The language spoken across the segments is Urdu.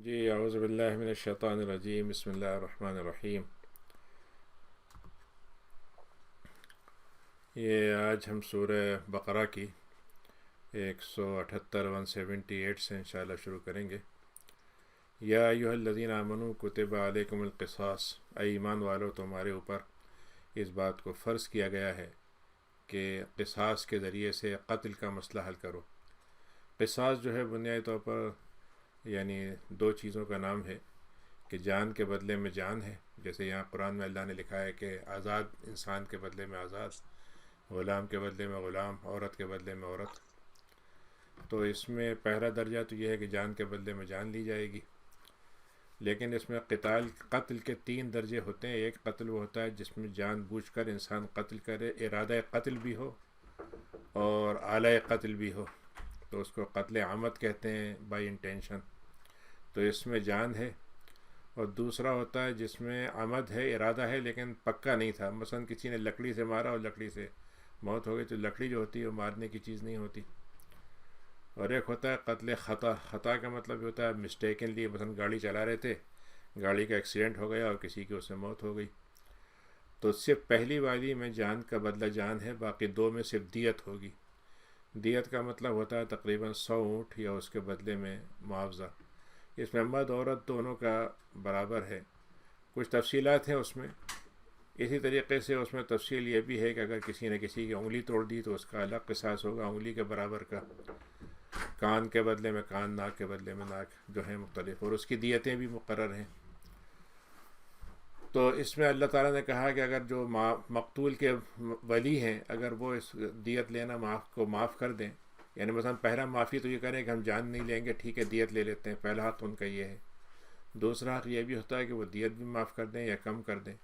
جی اعوذ باللہ من الشیطان الرجیم، بسم اللہ الرحمن الرحیم۔ یہ آج ہم سورہ بقرہ کی 178 سے انشاءاللہ شروع کریں گے۔ یا ایھا الذین آمنوا کتب علیکم القصاص، اے ایمان والو تمہارے اوپر اس بات کو فرض کیا گیا ہے کہ قصاص کے ذریعے سے قتل کا مسئلہ حل کرو۔ قصاص جو ہے بنیادی طور پر یعنی دو چیزوں کا نام ہے کہ جان کے بدلے میں جان ہے، جیسے یہاں قرآن میں اللہ نے لکھا ہے کہ آزاد انسان کے بدلے میں آزاد، غلام کے بدلے میں غلام، عورت کے بدلے میں عورت۔ تو اس میں پہلا درجہ تو یہ ہے کہ جان کے بدلے میں جان لی جائے گی، لیکن اس میں قتل کے 3 درجے ہوتے ہیں۔ ایک قتل وہ ہوتا ہے جس میں جان بوجھ کر انسان قتل کرے، ارادہ قتل بھی ہو اور آلۂ قتل بھی ہو، تو اس کو قتل عمد کہتے ہیں، بائی انٹینشن، تو اس میں جان ہے۔ اور دوسرا ہوتا ہے جس میں عمد ہے، ارادہ ہے لیکن پکا نہیں تھا، مثلا کسی نے لکڑی سے مارا اور لکڑی سے موت ہو گئی، تو لکڑی جو ہوتی ہے وہ مارنے کی چیز نہیں ہوتی۔ اور ایک ہوتا ہے قتل خطا۔ خطا کا مطلب ہوتا ہے مسٹیکنلی، مثلا گاڑی چلا رہے تھے، گاڑی کا ایکسیڈنٹ ہو گیا اور کسی کی اس سے موت ہو گئی، تو صرف پہلی والی میں جان کا بدلہ جان ہے، باقی دو میں صرف دیت ہوگی۔ دیت کا مطلب ہوتا ہے تقریباً 100 اونٹ یا اس کے بدلے میں معاوضہ۔ اس میں مرد عورت دونوں کا برابر ہے۔ کچھ تفصیلات ہیں اس میں، اسی طریقے سے اس میں تفصیل یہ بھی ہے کہ اگر کسی نے کسی کی انگلی توڑ دی تو اس کا الگ قصاص ہوگا، انگلی کے برابر کا، کان کے بدلے میں کان، ناک کے بدلے میں ناک، جو ہے مختلف، اور اس کی دیتیں بھی مقرر ہیں۔ تو اس میں اللہ تعالیٰ نے کہا کہ اگر جو مقتول کے ولی ہیں اگر وہ اس دیت لینا معاف کر دیں، یعنی مثلا پہلا معافی تو یہ کریں کہ ہم جان نہیں لیں گے، ٹھیک ہے دیت لے لیتے ہیں، پہلا حق ان کا یہ ہے۔ دوسرا حق یہ بھی ہوتا ہے کہ وہ دیت بھی معاف کر دیں یا کم کر دیں۔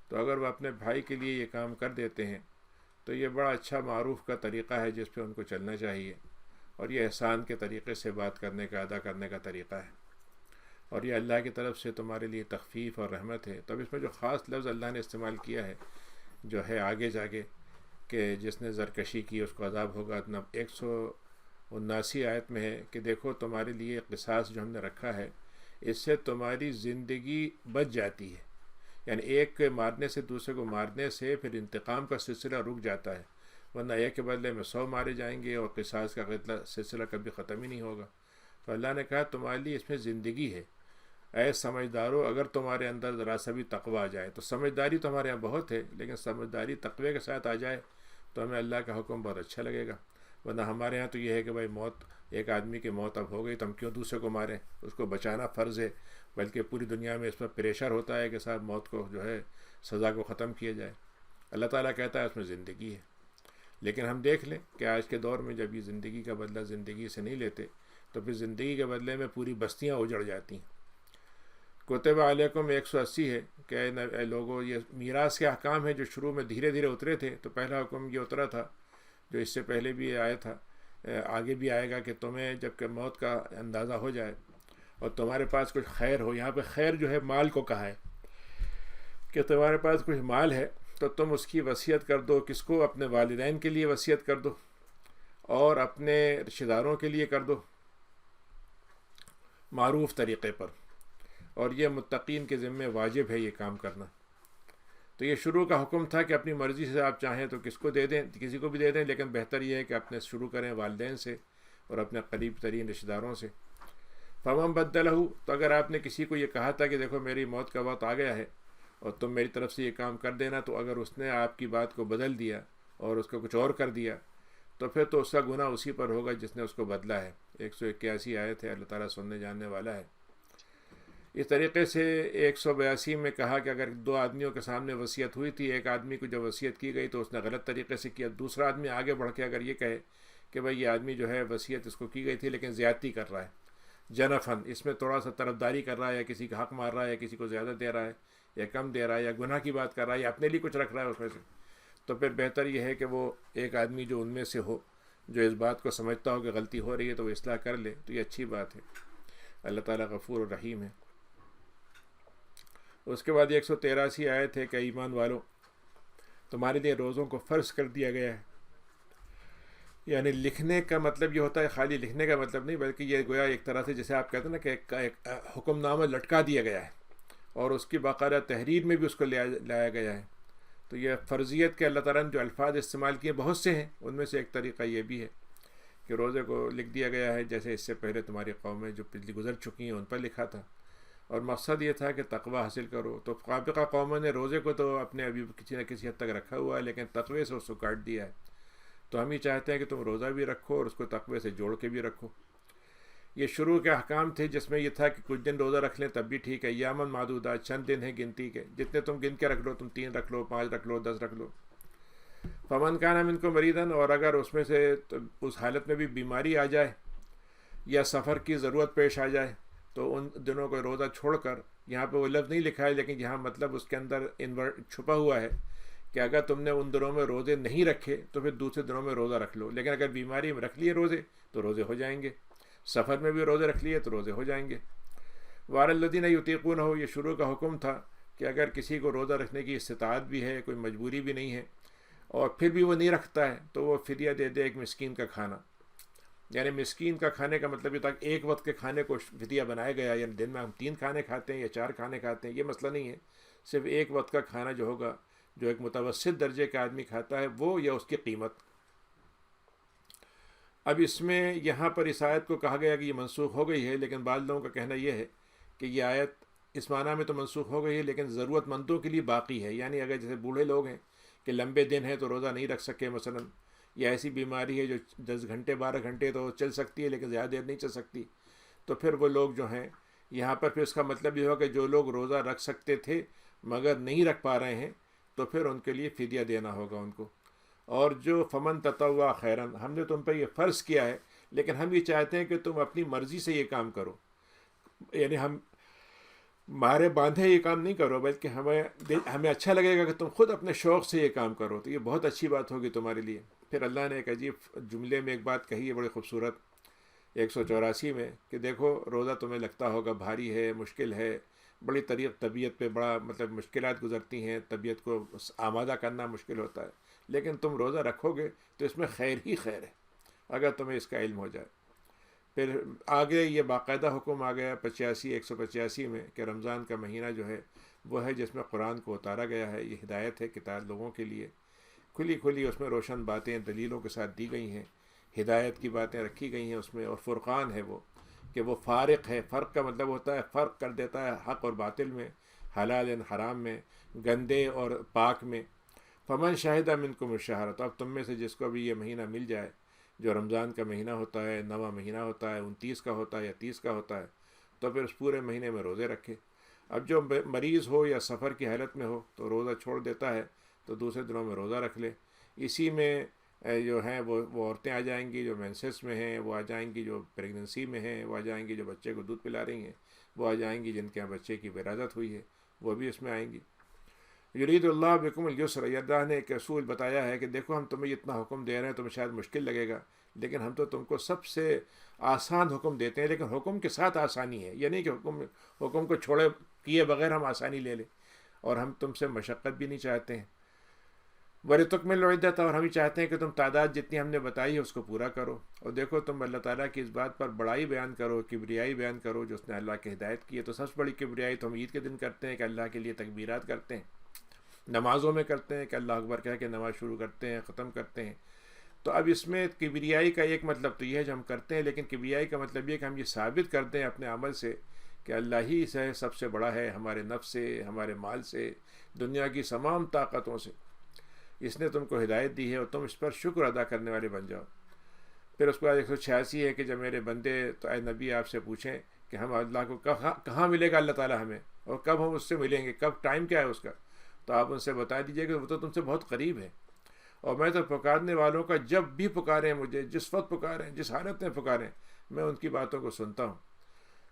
تو اگر وہ اپنے بھائی کے لیے یہ کام کر دیتے ہیں تو یہ بڑا اچھا معروف کا طریقہ ہے جس پہ ان کو چلنا چاہیے، اور یہ احسان کے طریقے سے بات کرنے کا، ادا کرنے کا طریقہ ہے، اور یہ اللہ کی طرف سے تمہارے لیے تخفیف اور رحمت ہے۔ تو اب اس میں جو خاص لفظ اللہ نے استعمال کیا ہے جو ہے آگے جا کے کہ جس نے زرکشی کی اس کو عذاب ہوگا، 179 آیت میں ہے کہ دیکھو تمہارے لیے قصاص جو ہم نے رکھا ہے اس سے تمہاری زندگی بچ جاتی ہے، یعنی ایک کے مارنے سے دوسرے کو مارنے سے پھر انتقام کا سلسلہ رک جاتا ہے، ورنہ ایک کے بدلے میں 100 مارے جائیں گے اور قصاص کا سلسلہ کبھی ختم ہی نہیں ہوگا۔ تو اللہ نے کہا تمہارے لیے اس میں زندگی ہے، اے سمجھدارو، اگر تمہارے اندر ذرا سا بھی تقوی آ جائے، تو سمجھداری تو ہمارے یہاں بہت ہے لیکن سمجھداری تقوی کے ساتھ آ جائے تو ہمیں اللہ کا حکم بہت اچھا لگے گا۔ ورنہ ہمارے ہاں تو یہ ہے کہ بھائی موت، ایک آدمی کی موت اب ہو گئی تو ہم کیوں دوسرے کو ماریں، اس کو بچانا فرض ہے، بلکہ پوری دنیا میں اس پر پریشر ہوتا ہے کہ صاحب موت کو جو ہے سزا کو ختم کیا جائے۔ اللہ تعالیٰ کہتا ہے اس میں زندگی ہے، لیکن ہم دیکھ لیں کہ آج کے دور میں جب یہ زندگی کا بدلہ زندگی سے نہیں لیتے تو پھر زندگی کے بدلے میں پوری بستیاں اجڑ جاتی ہیں۔ کتب علیکم 180 ہے کہ اے لوگوں، یہ میراث کے احکام ہیں جو شروع میں دھیرے دھیرے اترے تھے۔ تو پہلا حکم یہ اترا تھا جو اس سے پہلے بھی آیا تھا، آگے بھی آئے گا، کہ تمہیں جب کہ موت کا اندازہ ہو جائے اور تمہارے پاس کچھ خیر ہو، یہاں پہ خیر جو ہے مال کو کہا ہے کہ تمہارے پاس کچھ مال ہے تو تم اس کی وصیت کر دو، کس کو؟ اپنے والدین کے لیے وصیت کر دو اور اپنے رشتہ داروں کے لیے کر دو معروف طریقے پر، اور یہ متقین کے ذمہ واجب ہے یہ کام کرنا۔ تو یہ شروع کا حکم تھا کہ اپنی مرضی سے آپ چاہیں تو کس کو دے دیں، کسی کو بھی دے دیں، لیکن بہتر یہ ہے کہ اپنے شروع کریں والدین سے اور اپنے قریب ترین رشتہ داروں سے۔ فمن بدلہ، تو اگر آپ نے کسی کو یہ کہا تھا کہ دیکھو میری موت کا وقت آ گیا ہے اور تم میری طرف سے یہ کام کر دینا، تو اگر اس نے آپ کی بات کو بدل دیا اور اس کو کچھ اور کر دیا تو پھر تو اس کا گناہ اسی پر ہوگا جس نے اس کو بدلا ہے۔ 181 آیت ہے، اللہ تعالیٰ سننے جاننے والا ہے۔ اس طریقے سے 182 میں کہا کہ اگر 2 آدمیوں کے سامنے وصیت ہوئی تھی، ایک آدمی کو جب وصیت کی گئی تو اس نے غلط طریقے سے کیا، دوسرا آدمی آگے بڑھ کے اگر یہ کہے کہ بھائی یہ آدمی جو ہے وصیت اس کو کی گئی تھی لیکن زیادتی کر رہا ہے، جنفن، اس میں تھوڑا سا طرفداری کر رہا ہے، یا کسی کا حق مار رہا ہے، یا کسی کو زیادہ دے رہا ہے یا کم دے رہا ہے، یا گناہ کی بات کر رہا ہے، یا اپنے لیے کچھ رکھ رہا ہے اس میں سے، تو پھر بہتر یہ ہے کہ وہ ایک آدمی جو ان میں سے ہو، جو اس بات کو سمجھتا ہو کہ غلطی ہو رہی ہے تو وہ اصلاح کر لے، تو یہ اچھی بات ہے۔ اللہ تعالیٰ غفور الرحیم ہے۔ اس کے بعد 183 آیت ہے کہ ایمان والو، تمہارے لیے روزوں کو فرض کر دیا گیا ہے، یعنی لکھنے کا مطلب یہ ہوتا ہے، خالی لکھنے کا مطلب نہیں، بلکہ یہ گویا ایک طرح سے جیسے آپ کہتے ہیں نا کہ ایک حکم نامہ لٹکا دیا گیا ہے اور اس کی باقاعدہ تحریر میں بھی اس کو لایا گیا ہے. تو یہ فرضیت کے اللہ تعالیٰ نے جو الفاظ استعمال کیے بہت سے ہیں، ان میں سے ایک طریقہ یہ بھی ہے کہ روزے کو لکھ دیا گیا ہے، جیسے اس سے پہلے تمہاری قومیں جو پچھلی گزر چکی ہیں ان پر لکھا تھا، اور مقصد یہ تھا کہ تقوی حاصل کرو. تو سابقہ قوموں نے روزے کو تو اپنے ابھی کسی نہ کسی حد تک رکھا ہوا ہے، لیکن تقوی سے اس کو کاٹ دیا ہے. تو ہم یہ چاہتے ہیں کہ تم روزہ بھی رکھو اور اس کو تقوی سے جوڑ کے بھی رکھو. یہ شروع کے احکام تھے جس میں یہ تھا کہ کچھ دن روزہ رکھ لیں تب بھی ٹھیک ہے، ایاماً معدودات، چند دن ہیں گنتی کے، جتنے تم گن کے رکھ لو، تم 3 رکھ لو، 5 رکھ لو، 10 رکھ لو. فمن کان منکم مریضا، اور اگر اس میں سے اس حالت میں بھی بیماری آ جائے یا سفر کی ضرورت پیش آ جائے تو ان دنوں کو روزہ چھوڑ کر، یہاں پہ وہ لفظ نہیں لکھا ہے لیکن یہاں مطلب اس کے اندر چھپا ہوا ہے کہ اگر تم نے ان دنوں میں روزے نہیں رکھے تو پھر دوسرے دنوں میں روزہ رکھ لو، لیکن اگر بیماری میں رکھ لیے روزے تو روزے ہو جائیں گے، سفر میں بھی روزے رکھ لیے تو روزے ہو جائیں گے. وعلی الذین یطیقونہ، یہ شروع کا حکم تھا کہ اگر کسی کو روزہ رکھنے کی استطاعت بھی ہے، کوئی مجبوری بھی نہیں ہے، اور پھر بھی وہ نہیں رکھتا ہے تو وہ فدیہ دے دے ایک مسکین کا کھانا. یعنی مسکین کا کھانے کا مطلب یہ تھا کہ ایک وقت کے کھانے کو فدیہ بنایا گیا، یعنی دن میں ہم 3 کھانے کھاتے ہیں یا 4 کھانے کھاتے ہیں، یہ مسئلہ نہیں ہے. صرف ایک وقت کا کھانا جو ہوگا، جو ایک متوسط درجے کا آدمی کھاتا ہے، وہ یا اس کی قیمت. اب اس میں یہاں پر اس آیت کو کہا گیا کہ یہ منسوخ ہو گئی ہے، لیکن بعض لوگوں کا کہنا یہ ہے کہ یہ آیت اس معنی میں تو منسوخ ہو گئی ہے لیکن ضرورت مندوں کے لیے باقی ہے. یعنی اگر جیسے بوڑھے لوگ ہیں کہ لمبے دن ہیں تو روزہ نہیں رکھ سکے مثلا، یا ایسی بیماری ہے جو 10 گھنٹے 12 گھنٹے تو چل سکتی ہے لیکن زیادہ دیر نہیں چل سکتی، تو پھر وہ لوگ جو ہیں یہاں پر پھر اس کا مطلب یہ ہوا کہ جو لوگ روزہ رکھ سکتے تھے مگر نہیں رکھ پا رہے ہیں تو پھر ان کے لیے فدیہ دینا ہوگا ان کو. اور جو فمن تطوع خیرن، ہم نے تم پہ یہ فرض کیا ہے لیکن ہم یہ چاہتے ہیں کہ تم اپنی مرضی سے یہ کام کرو، یعنی ہم مارے باندھے یہ کام نہیں کرو، بلکہ ہمیں اچھا لگے گا کہ تم خود اپنے شوق سے یہ کام کرو، تو یہ بہت اچھی بات ہوگی تمہارے لیے. پھر اللہ نے ایک عجیب جملے میں ایک بات کہی ہے بڑی خوبصورت 184 میں کہ دیکھو روزہ تمہیں لگتا ہوگا بھاری ہے، مشکل ہے، بڑی طبیعت پہ بڑا مطلب مشکلات گزرتی ہیں، طبیعت کو آمادہ کرنا مشکل ہوتا ہے، لیکن تم روزہ رکھو گے تو اس میں خیر ہی خیر ہے اگر تمہیں اس کا علم ہو جائے. پھر آگے یہ باقاعدہ حکم آ گیا 185 میں کہ رمضان کا مہینہ جو ہے وہ ہے جس میں قرآن کو اتارا گیا ہے، یہ ہدایت ہے کتاب لوگوں کے لیے، کھلی اس میں روشن باتیں دلیلوں کے ساتھ دی گئی ہیں، ہدایت کی باتیں رکھی گئی ہیں اس میں، اور فرقان ہے وہ کہ وہ فارق ہے. فرق کا مطلب ہوتا ہے فرق کر دیتا ہے حق اور باطل میں، حلال حرام میں، گندے اور پاک میں. فمن شاہدہ منکم الشہر، تو اب تم میں سے جس کو بھی یہ مہینہ مل جائے جو رمضان کا مہینہ ہوتا ہے، 9واں مہینہ ہوتا ہے، 29 کا ہوتا ہے یا 30 کا ہوتا ہے، تو پھر اس پورے مہینے میں روزے رکھے. اب جو مریض ہو یا سفر کی حالت میں ہو تو روزہ چھوڑ دیتا ہے تو دوسرے دنوں میں روزہ رکھ لے. اسی میں جو ہیں وہ عورتیں آ جائیں گی جو مینسس میں ہیں، وہ آ جائیں گی جو پریگننسی میں ہیں، وہ آ جائیں گی جو بچے کو دودھ پلا رہی ہیں، وہ آ جائیں گی جن کے یہاں بچے کی ولادت ہوئی ہے، وہ بھی اس میں آئیں گی. یرید اللہ بکم الیسر، اللہ نے ایک اصول بتایا ہے کہ دیکھو ہم تمہیں اتنا حکم دے رہے ہیں، تمہیں شاید مشکل لگے گا لیکن ہم تو تم کو سب سے آسان حکم دیتے ہیں، لیکن حکم کے ساتھ آسانی ہے، یہ نہیں کہ حکم کو چھوڑے کیے بغیر ہم آسانی لے لیں، اور ہم تم سے مشقت بھی نہیں چاہتے ہیں. وَلِتُكْمِلُ الْعِدَّةَ، اور ہم ہی چاہتے ہیں کہ تم تعداد جتنی ہم نے بتائی ہے اس کو پورا کرو. اور دیکھو تم اللہ تعالیٰ کی اس بات پر بڑائی بیان کرو، کبریائی بیان کرو جو اس نے اللہ کی ہدایت کی ہے. تو سب سے بڑی کبریائی تو ہم عید کے دن کرتے ہیں کہ اللہ کے لیے تکبیرات کرتے ہیں، نمازوں میں کرتے ہیں کہ اللہ اکبر کہہ کے نماز شروع کرتے ہیں، ختم کرتے ہیں. تو اب اس میں کبریائی کا ایک مطلب تو یہ ہے جو ہم کرتے ہیں، لیکن کبریائی کا مطلب یہ کہ ہم یہ ثابت کر دیں اپنے عمل سے کہ اللہ ہی سے سب سے بڑا ہے، ہمارے نفس سے، ہمارے مال سے، دنیا کی تمام طاقتوں سے اس نے تم کو ہدایت دی ہے اور تم اس پر شکر ادا کرنے والے بن جاؤ. پھر اس کے بعد 186 ہے کہ جب میرے بندے تو اے نبی آپ سے پوچھیں کہ ہم اللہ کو کہاں ملے گا اللہ تعالیٰ ہمیں، اور کب ہم اس سے ملیں گے، کب ٹائم کیا ہے اس کا، تو آپ ان سے بتا دیجئے کہ وہ تو تم سے بہت قریب ہے، اور میں تو پکارنے والوں کا جب بھی پکاریں مجھے، جس وقت پکاریں، جس حالت میں پکاریں، میں ان کی باتوں کو سنتا ہوں.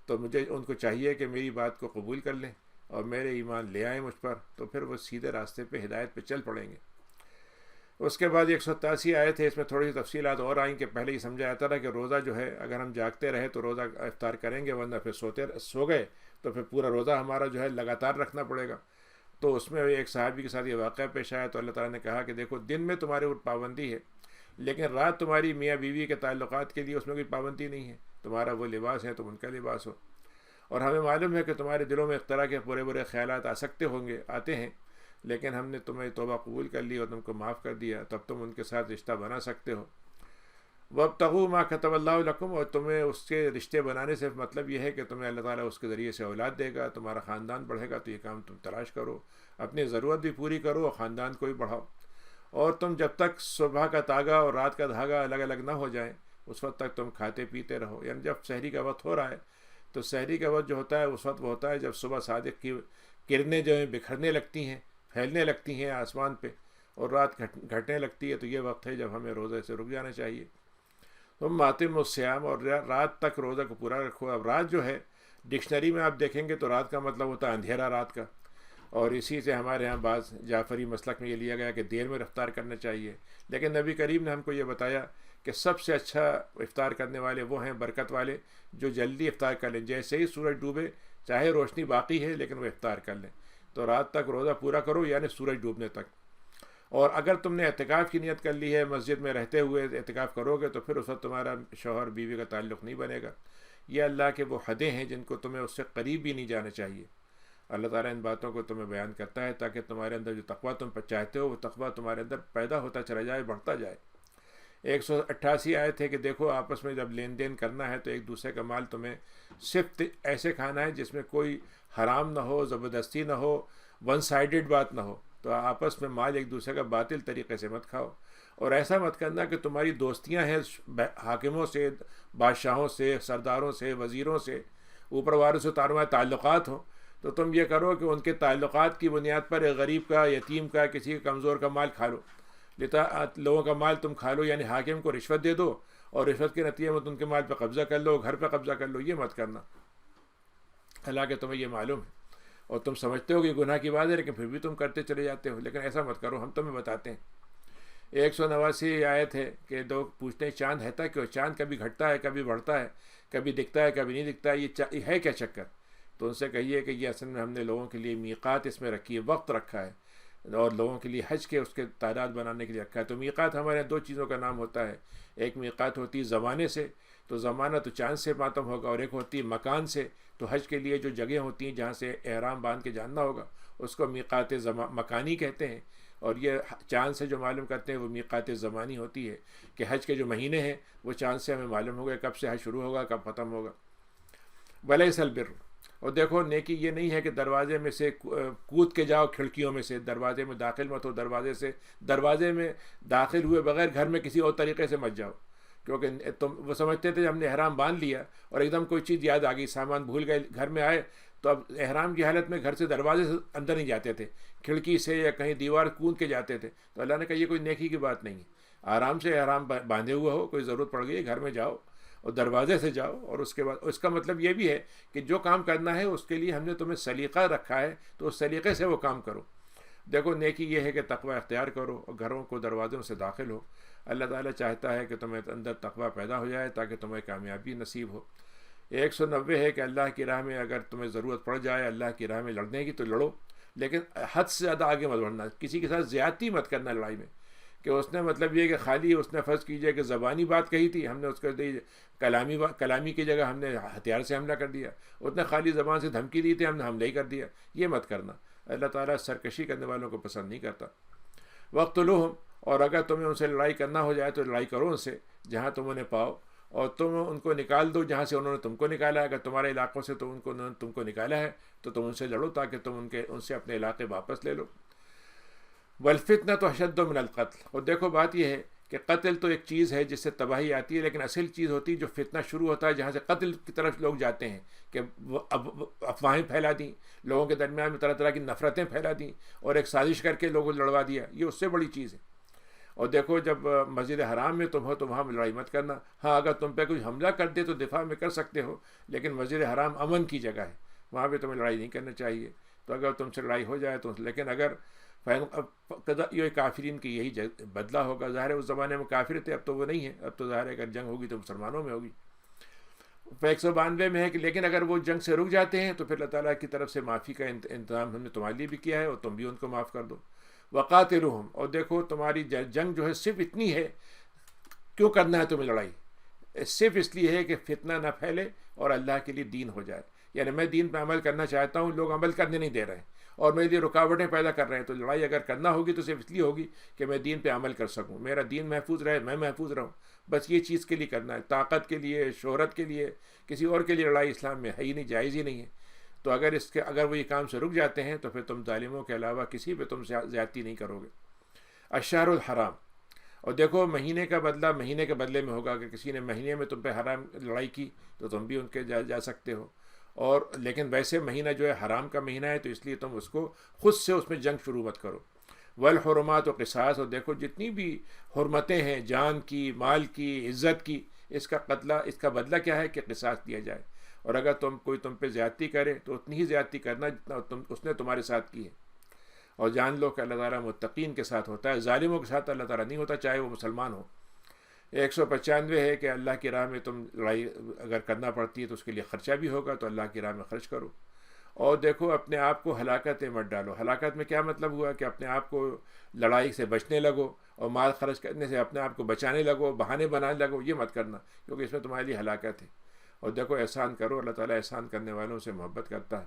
تو مجھے ان کو چاہیے کہ میری بات کو قبول کر لیں اور میرے ایمان لے آئیں مجھ پر، تو پھر وہ سیدھے راستے پہ ہدایت پہ چل پڑیں گے. اس کے بعد 187 آئے تھے، اس میں تھوڑی سی تفصیلات اور آئیں کہ پہلے ہی سمجھا جاتا تھا کہ روزہ جو ہے اگر ہم جاگتے رہے تو روزہ افطار کریں گے، ورنہ پھر سو گئے تو پھر پورا روزہ ہمارا جو ہے لگاتار رکھنا پڑے گا. تو اس میں ایک صحابی کے ساتھ یہ واقعہ پیش آیا تو اللہ تعالیٰ نے کہا کہ دیکھو دن میں تمہارے اوپر پابندی ہے لیکن رات تمہاری میاں بیوی کے تعلقات کے لیے اس میں کوئی پابندی نہیں ہے، تمہارا وہ لباس ہے تم ان کا لباس ہو. اور ہمیں معلوم ہے کہ تمہارے دلوں میں اس طرح کے برے برے خیالات آ سکتے ہوں گے، آتے ہیں، لیکن ہم نے تمہیں توبہ قبول کر لی اور تم کو معاف کر دیا، تب تم ان کے ساتھ رشتہ بنا سکتے ہو. وابتغوا ما كتب اللہ لکم، اور تمہیں اس کے رشتے بنانے سے مطلب یہ ہے کہ تمہیں اللہ تعالیٰ اس کے ذریعے سے اولاد دے گا، تمہارا خاندان بڑھے گا، تو یہ کام تم تلاش کرو، اپنی ضرورت بھی پوری کرو اور خاندان کو بھی بڑھاؤ. اور تم جب تک صبح کا تاگا اور رات کا دھاگا الگ الگ نہ ہو جائیں اس وقت تک تم کھاتے پیتے رہو. یعنی جب سحری کا وقت ہو رہا ہے تو سحری کا وقت جو ہوتا ہے اس وقت وہ ہوتا ہے جب صبح صادق کی کرنیں جو ہیں بکھرنے لگتی ہیں، پھیلنے لگتی ہیں آسمان پہ، اور رات گھٹنے لگتی ہے، تو یہ وقت ہے جب ہمیں روزے سے رک جانا چاہیے. تم ماتم الصیام، اور رات تک روزہ کو پورا رکھو. اب رات جو ہے ڈکشنری میں آپ دیکھیں گے تو رات کا مطلب ہوتا ہے اندھیرا رات کا، اور اسی سے ہمارے ہاں بعض جعفری مسلک میں یہ لیا گیا کہ دیر میں افطار کرنا چاہیے. لیکن نبی کریم نے ہم کو یہ بتایا کہ سب سے اچھا افطار کرنے والے وہ ہیں برکت والے جو جلدی افطار کر لیں، جیسے ہی سورج ڈوبے چاہے روشنی باقی ہے لیکن وہ افطار کر لیں. تو رات تک روزہ پورا کرو، یعنی سورج ڈوبنے تک. اور اگر تم نے اعتکاف کی نیت کر لی ہے، مسجد میں رہتے ہوئے اعتکاف کرو گے، تو پھر اس وقت تمہارا شوہر بیوی کا تعلق نہیں بنے گا. یہ اللہ کے وہ حدیں ہیں جن کو تمہیں اس سے قریب بھی نہیں جانا چاہیے. اللہ تعالیٰ ان باتوں کو تمہیں بیان کرتا ہے تاکہ تمہارے اندر جو تقویٰ تم چاہتے ہو وہ تقویٰ تمہارے اندر پیدا ہوتا چلا جائے، بڑھتا جائے. 188 آیت ہے کہ دیکھو آپس میں جب لین دین کرنا ہے تو ایک دوسرے کا مال تمہیں صرف ایسے کھانا ہے جس میں کوئی حرام نہ ہو، زبردستی نہ ہو، ون سائیڈڈ بات نہ ہو. تو آپس میں مال ایک دوسرے کا باطل طریقے سے مت کھاؤ. اور ایسا مت کرنا کہ تمہاری دوستیاں ہیں حاکموں سے، بادشاہوں سے، سرداروں سے، وزیروں سے، اوپر والوں سے تمہارے تعلقات ہوں، تو تم یہ کرو کہ ان کے تعلقات کی بنیاد پر ایک غریب کا، یتیم کا، کسی کمزور کا مال کھا لو. لوگوں کا مال تم کھا لو، یعنی حاکم کو رشوت دے دو اور رشوت کے نتیجے میں ان کے مال پہ قبضہ کر لو، گھر پہ قبضہ کر لو. یہ مت کرنا. حالانکہ تمہیں یہ معلوم ہے اور تم سمجھتے ہو کہ گناہ کی بات ہے، لیکن پھر بھی تم کرتے چلے جاتے ہو. لیکن ایسا مت کرو، ہم تمہیں بتاتے ہیں. 189 آیت ہے کہ لوگ پوچھتے ہیں چاند ہے کیوں؟ چاند کبھی گھٹتا ہے، کبھی بڑھتا ہے، کبھی دکھتا ہے، کبھی نہیں دکھتا ہے، یہ ہے کیا چکر؟ تو ان سے کہیے کہ یہ اصل میں ہم نے لوگوں کے لیے میقات اس میں رکھی ہے، وقت رکھا ہے، اور لوگوں کے لیے حج کے اس کے تعداد بنانے کے لیے رکھا ہے. تو میقات ہمارے یہاں دو چیزوں کا نام ہوتا ہے. ایک میقات ہوتی ہے زمانے سے، تو زمانہ تو چاند سے ماتم ہوگا، اور ایک ہوتی ہے مکان سے. تو حج کے لیے جو جگہ ہوتی ہیں جہاں سے احرام باندھ کے جاننا ہوگا اس کو میقات مکانی کہتے ہیں. اور یہ چاند سے جو معلوم کرتے ہیں وہ میقات زمانی ہوتی ہے کہ حج کے جو مہینے ہیں وہ چاند سے ہمیں معلوم ہوگا کب سے حج شروع ہوگا، کب ختم ہوگا. ولیس البر، اور دیکھو نیکی یہ نہیں ہے کہ دروازے میں سے کود کے جاؤ، کھڑکیوں میں سے دروازے میں داخل مت ہو، دروازے میں داخل ہوئے بغیر گھر میں کسی اور طریقے سے مت جاؤ. کیونکہ تم وہ سمجھتے تھے ہم نے احرام باندھ لیا اور ایک دم کوئی چیز یاد آ گئی، سامان بھول گئے، گھر میں آئے تو اب احرام کی حالت میں گھر سے دروازے سے اندر نہیں جاتے تھے، کھڑکی سے یا کہیں دیوار کود کے جاتے تھے. تو اللہ نے کہا یہ کوئی نیکی کی بات نہیں ہے. آرام سے احرام باندھے ہوئے ہو، کوئی ضرورت پڑ گئی گھر میں جاؤ اور دروازے سے جاؤ. اور اس کے بعد اس کا مطلب یہ بھی ہے کہ جو کام کرنا ہے اس کے لیے ہم نے تمہیں سلیقہ رکھا ہے تو اس سلیقے سے وہ کام کرو. دیکھو نیکی یہ ہے کہ تقوی اختیار کرو اور گھروں کو دروازوں سے داخل ہو. اللہ تعالیٰ چاہتا ہے کہ تمہیں اندر تقوی پیدا ہو جائے تاکہ تمہیں کامیابی نصیب ہو. 190 ہے کہ اللہ کی راہ میں اگر تمہیں ضرورت پڑ جائے اللہ کی راہ میں لڑنے کی تو لڑو، لیکن حد سے زیادہ آگے مت بڑھنا. کسی کے ساتھ زیادتی مت کرنا لڑائی میں، کہ اس نے مطلب یہ کہ خالی اس نے فرض کیجئے کہ زبانی بات کہی تھی، ہم نے اس کو کلامی کی جگہ ہم نے ہتھیار سے حملہ کر دیا. اس نے خالی زبان سے دھمکی دی تھی، ہم نے حملہ ہی کر دیا. یہ مت کرنا. اللہ تعالیٰ سرکشی کرنے والوں کو پسند نہیں کرتا. وقتلوہم، اور اگر تمہیں ان سے لڑائی کرنا ہو جائے تو لڑائی کرو ان سے جہاں تم انہیں پاؤ، اور تم ان کو نکال دو جہاں سے انہوں نے تم کو نکالا ہے. اگر تمہارے علاقوں سے تو انہوں نے تم کو نکالا ہے تو تم ان سے لڑو تاکہ تم ان سے اپنے علاقے واپس لے لو. والفتنۃ اشد من القتل، اور دیکھو بات یہ ہے کہ قتل تو ایک چیز ہے جس سے تباہی آتی ہے، لیکن اصل چیز ہوتی ہے جو فتنہ شروع ہوتا ہے جہاں سے قتل کی طرف لوگ جاتے ہیں، کہ وہ افواہیں پھیلا دیں، لوگوں کے درمیان میں طرح طرح کی نفرتیں پھیلا دیں اور ایک سازش کر کے لوگوں کو لڑوا دیا. یہ اس سے بڑی چیز ہے. اور دیکھو جب مسجد حرام میں تم ہو تو وہاں لڑائی مت کرنا. ہاں اگر تم پہ کوئی حملہ کر دے تو دفاع میں کر سکتے ہو، لیکن مسجد حرام امن کی جگہ ہے، وہاں پہ تمہیں لڑائی نہیں کرنا چاہیے. تو اگر تم سے لڑائی ہو جائے تو لیکن اگر یہ کافرین کی یہی بدلہ ہوگا. ظاہر ہے اس زمانے میں کافر تھے، اب تو وہ نہیں ہے. اب تو ظاہر ہے اگر جنگ ہوگی تو مسلمانوں میں ہوگی. 192 میں ہے کہ لیکن اگر وہ جنگ سے رک جاتے ہیں تو پھر اللہ تعالیٰ کی طرف سے معافی کا انتظام ہم نے تمہارے لیے بھی کیا ہے اور تم بھی ان کو معاف کر دو. وقاتلوہم، اور دیکھو تمہاری جنگ جو ہے صرف اتنی ہے کیوں کرنا ہے تمہیں لڑائی؟ صرف اس لیے ہے کہ فتنہ نہ پھیلے اور اللہ کے لیے دین ہو جائے. یعنی میں دین پہ عمل کرنا چاہتا ہوں, لوگ عمل کرنے نہیں دے رہے ہیں اور میرے لیے رکاوٹیں پیدا کر رہے ہیں, تو لڑائی اگر کرنا ہوگی تو صرف اس لیے ہوگی کہ میں دین پہ عمل کر سکوں, میرا دین محفوظ رہے, میں محفوظ رہوں. بس یہ چیز کے لیے کرنا ہے. طاقت کے لیے, شہرت کے لیے, کسی اور کے لیے لڑائی اسلام میں ہے ہی نہیں, جائز ہی نہیں ہے. تو اگر وہ یہ کام سے رک جاتے ہیں تو پھر تم ظالموں کے علاوہ کسی پہ تم زیادتی نہیں کرو گے. الشہر الحرام, اور دیکھو مہینے کا بدلہ مہینے کے بدلے میں ہوگا. اگر کسی نے مہینے میں تم پہ حرام لڑائی کی تو تم بھی ان کے جا سکتے ہو. اور لیکن ویسے مہینہ جو ہے حرام کا مہینہ ہے, تو اس لیے تم اس کو خود سے اس میں جنگ شروع مت کرو. والحرمات و قصاص, اور دیکھو جتنی بھی حرمتیں ہیں, جان کی, مال کی, عزت کی, اس کا بدلہ کیا ہے کہ قصاص دیا جائے. اور اگر کوئی تم پہ زیادتی کرے تو اتنی ہی زیادتی کرنا جتنا اس نے تمہارے ساتھ کی ہے. اور جان لو کہ اللہ تعالیٰ متقین کے ساتھ ہوتا ہے, ظالموں کے ساتھ اللہ تعالیٰ نہیں ہوتا, چاہے وہ مسلمان ہو. 195 ہے کہ اللہ کی راہ میں تم لڑائی اگر کرنا پڑتی ہے تو اس کے لیے خرچہ بھی ہوگا, تو اللہ کی راہ میں خرچ کرو. اور دیکھو اپنے آپ کو ہلاکت مت ڈالو. ہلاکت میں کیا مطلب ہوا کہ اپنے آپ کو لڑائی سے بچنے لگو اور مال خرچ کرنے سے اپنے آپ کو بچانے لگو, بہانے بنانے لگو, یہ مت کرنا, کیونکہ اس میں تمہارے لیے ہلاکت ہے. اور دیکھو احسان کرو, اللہ تعالیٰ احسان کرنے والوں سے محبت کرتا ہے.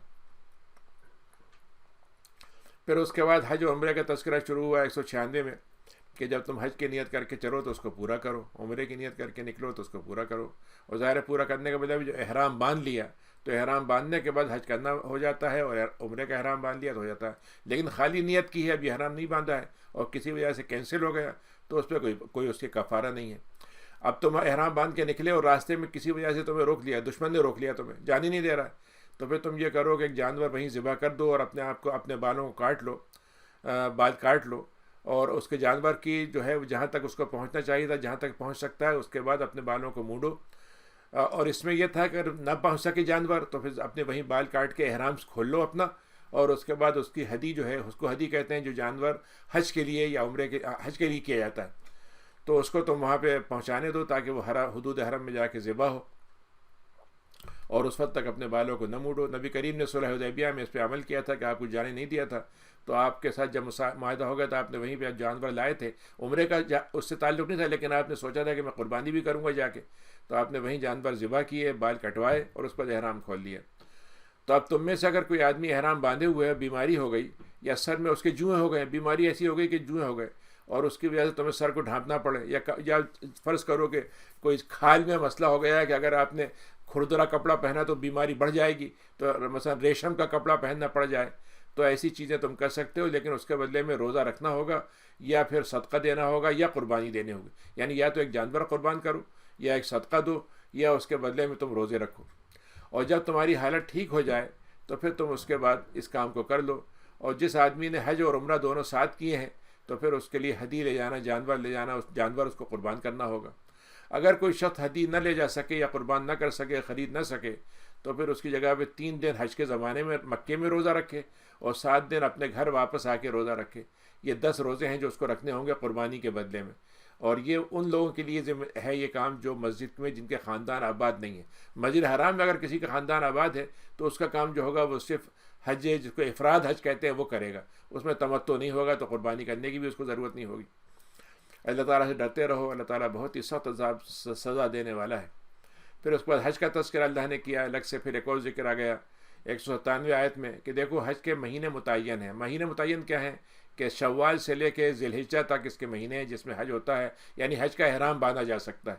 پھر اس کے بعد حج و عمرے کا تذکرہ شروع ہوا 196 میں کہ جب تم حج کی نیت کر کے چلو تو اس کو پورا کرو, عمرے کی نیت کر کے نکلو تو اس کو پورا کرو. اور ظاہر پورا کرنے کے بعد جو احرام باندھ لیا تو احرام باندھنے کے بعد حج کرنا ہو جاتا ہے, اور عمرے کا احرام باندھ لیا تو ہو جاتا ہے. لیکن خالی نیت کی ہے, ابھی احرام نہیں باندھا ہے اور کسی وجہ سے کینسل ہو گیا تو اس پہ کوئی اس کی کفارہ نہیں ہے. اب تم احرام باندھ کے نکلے اور راستے میں کسی وجہ سے تمہیں روک لیا, دشمن نے روک لیا, تمہیں جان ہی نہیں دے رہا, تو پھر تم یہ کرو کہ ایک جانور وہیں ذبح کر دو اور اپنے آپ کو, اپنے بالوں کو کاٹ لو, بال کاٹ لو, اور اس کے جانور کی جو ہے جہاں تک اس کو پہنچنا چاہیے تھا, جہاں تک پہنچ سکتا ہے, اس کے بعد اپنے بالوں کو مونڈو. اور اس میں یہ تھا کہ اگر نہ پہنچ سکے جانور تو پھر اپنے وہیں بال کاٹ کے احرام کھول لو اپنا, اور اس کے بعد اس کی ہدی جو ہے, اس کو ہدی کہتے ہیں جو جانور حج کے لیے یا عمرے کے حج کے لیے کیا جاتا ہے, تو اس کو تم وہاں پہ پہنچانے دو تاکہ وہ حدود حرم میں جا کے ذبح ہو, اور اس وقت تک اپنے بالوں کو نہ موڑو. نبی کریم نے صلح حدیبیہ میں اس پہ عمل کیا تھا کہ آپ کو جانے نہیں دیا تھا, تو آپ کے ساتھ جب معاہدہ ہو گیا تو آپ نے وہیں پہ جانور لائے تھے. عمرے کا اس سے تعلق نہیں تھا, لیکن آپ نے سوچا تھا کہ میں قربانی بھی کروں گا جا کے, تو آپ نے وہیں جانور ذبح کیے, بال کٹوائے اور اس پر احرام کھول لیا. تو اب تم میں سے اگر کوئی آدمی احرام باندھے ہوئے ہے, بیماری ہو گئی یا سر میں اس کے جوئیں ہو گئے, بیماری ایسی ہو گئی کہ جوئیں ہو گئے, اور اس کی وجہ سے تمہیں سر کو ڈھانپنا پڑے, یا فرض کرو کہ کوئی کھال میں مسئلہ ہو گیا ہے کہ اگر آپ نے کھردرا کپڑا پہنا تو بیماری بڑھ جائے گی, تو مثلا ریشم کا کپڑا پہننا پڑ جائے, تو ایسی چیزیں تم کر سکتے ہو, لیکن اس کے بدلے میں روزہ رکھنا ہوگا یا پھر صدقہ دینا ہوگا یا قربانی دینے ہوگی. یعنی یا تو ایک جانور قربان کرو یا ایک صدقہ دو یا اس کے بدلے میں تم روزے رکھو. اور جب تمہاری حالت ٹھیک ہو جائے تو پھر تم اس کے بعد اس کام کو کر لو. اور جس آدمی نے حج اور عمرہ دونوں ساتھ کیے ہیں تو پھر اس کے لیے ہدی لے جانا, جانور لے جانا, اس جانور اس کو قربان کرنا ہوگا. اگر کوئی شخص ہدی نہ لے جا سکے یا قربان نہ کر سکے, خرید نہ سکے, تو پھر اس کی جگہ پہ 3 دن حج کے زمانے میں مکے میں روزہ رکھے اور 7 دن اپنے گھر واپس آ کے روزہ رکھے. یہ 10 روزے ہیں جو اس کو رکھنے ہوں گے قربانی کے بدلے میں. اور یہ ان لوگوں کے لیے ہے یہ کام جو مسجد میں جن کے خاندان آباد نہیں ہے. مسجد حرام میں اگر کسی کا خاندان آباد ہے تو اس کا کام جو ہوگا وہ صرف حج, جس کو افراد حج کہتے ہیں, وہ کرے گا. اس میں تمتع نہیں ہوگا, تو قربانی کرنے کی بھی اس کو ضرورت نہیں ہوگی. اللہ تعالیٰ سے ڈرتے رہو, اللہ تعالیٰ بہت ہی سخت عذاب سزا دینے والا ہے. پھر اس کے بعد حج کا تذکرہ اللہ نے کیا الگ سے. پھر ایک اور ذکر آ گیا 197 آیت میں کہ دیکھو حج کے مہینے متعین ہیں. مہینے متعین کیا ہیں کہ شوال سے لے کے ذی الحجہ تک اس کے مہینے ہیں جس میں حج ہوتا ہے, یعنی حج کا احرام باندھا جا سکتا ہے.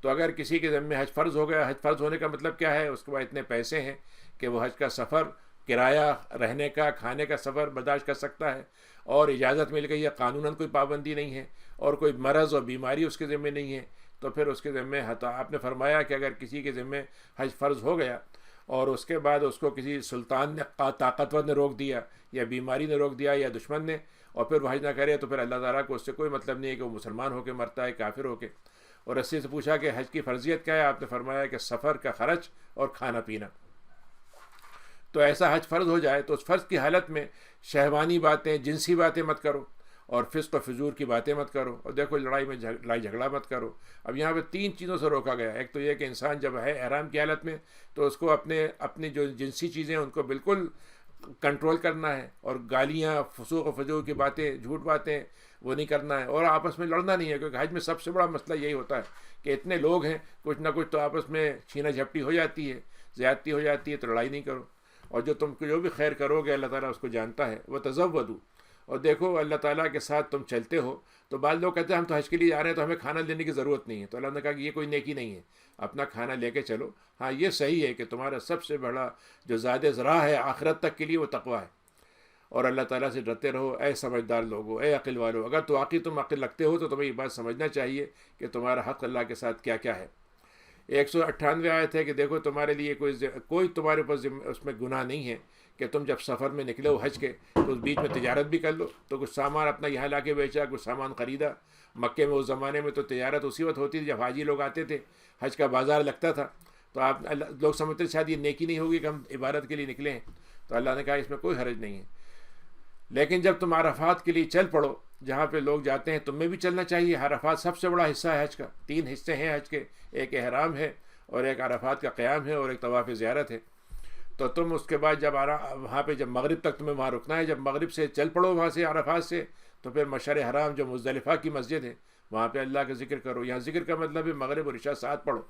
تو اگر کسی کے ذمہ حج فرض ہو گیا, حج فرض ہونے کا مطلب کیا ہے, اس کے بعد اتنے پیسے ہیں کہ وہ حج کا سفر, کرایہ, رہنے کا, کھانے کا سفر برداشت کر سکتا ہے, اور اجازت مل گئی ہے, قانوناً کوئی پابندی نہیں ہے, اور کوئی مرض اور بیماری اس کے ذمہ نہیں ہے, تو پھر اس کے ذمہ آپ نے فرمایا کہ اگر کسی کے ذمہ حج فرض ہو گیا اور اس کے بعد اس کو کسی سلطان نے, طاقتور نے روک دیا, یا بیماری نے روک دیا, یا دشمن نے, اور پھر وہ حج نہ کرے, تو پھر اللہ تعالیٰ کو اس سے کوئی مطلب نہیں ہے کہ وہ مسلمان ہو کے مرتا ہے, کافر ہو کے. اور رسول سے پوچھا کہ حج کی فرضیت کیا ہے, آپ نے فرمایا کہ سفر کا خرچ اور کھانا پینا. تو ایسا حج فرض ہو جائے تو اس فرض کی حالت میں شہوانی باتیں, جنسی باتیں مت کرو, اور فسق و فجور کی باتیں مت کرو, اور دیکھو لڑائی جھگڑا مت کرو. اب یہاں پہ 3 چیزوں سے روکا گیا. ایک تو یہ کہ انسان جب ہے احرام کی حالت میں تو اس کو اپنی جو جنسی چیزیں ان کو بالکل کنٹرول کرنا ہے، اور گالیاں، فسوق و فجور کی باتیں، جھوٹ باتیں وہ نہیں کرنا ہے، اور آپس میں لڑنا نہیں ہے، کیونکہ حج میں سب سے بڑا مسئلہ یہی ہوتا ہے کہ اتنے لوگ ہیں، کچھ نہ کچھ تو آپس میں چھینا جھپٹی ہو جاتی ہے، زیادتی ہو جاتی ہے، تو لڑائی نہیں کرو، اور تم کو جو بھی خیر کرو گے اللہ تعالیٰ اس کو جانتا ہے، وہ تزودو، اور دیکھو اللہ تعالیٰ کے ساتھ تم چلتے ہو، تو بعض لوگ کہتے ہیں ہم تو حج کے لیے جا رہے ہیں تو ہمیں کھانا لینے کی ضرورت نہیں ہے، تو اللہ نے کہا کہ یہ کوئی نیکی نہیں ہے، اپنا کھانا لے کے چلو، ہاں یہ صحیح ہے کہ تمہارا سب سے بڑا جو زیادہ ذرا ہے آخرت تک کے لیے وہ تقوی ہے، اور اللہ تعالیٰ سے ڈرتے رہو اے سمجھدار لوگو، اے عقل والو، اگر تو واقعی تم عقل رکھتے ہو تو تمہیں یہ بات سمجھنا چاہیے کہ تمہارا حق اللہ کے ساتھ کیا کیا ہے۔ 198 آیت ہے کہ دیکھو تمہارے لیے کوئی تمہارے اوپر اس میں گناہ نہیں ہے کہ تم جب سفر میں نکلے ہو حج کے تو اس بیچ میں تجارت بھی کر لو، تو کچھ سامان اپنا یہاں لا کے بیچا، کچھ سامان خریدا۔ مکے میں اس زمانے میں تو تجارت اسی وقت ہوتی تھی جب حاجی لوگ آتے تھے، حج کا بازار لگتا تھا، تو آپ لوگ سمجھتے شاید یہ نیکی نہیں ہوگی کہ ہم عبادت کے لیے نکلے ہیں، تو اللہ نے کہا اس میں کوئی حرج نہیں ہے، لیکن جب تم عرفات کے لیے چل پڑو جہاں پہ لوگ جاتے ہیں تمہیں بھی چلنا چاہیے۔ عرفات سب سے بڑا حصہ ہے حج کا، 3 حصے ہیں حج کے، ایک احرام ہے اور ایک عرفات کا قیام ہے اور ایک طواف زیارت ہے۔ تو تم اس کے بعد جب وہاں پہ جب مغرب تک تمہیں وہاں رکنا ہے، جب مغرب سے چل پڑو وہاں سے عرفات سے، تو پھر مشعر حرام جو مزدلفہ کی مسجد ہے وہاں پہ اللہ کا ذکر کرو۔ یہاں ذکر کا مطلب ہے مغرب اور عشاء ساتھ پڑھو۔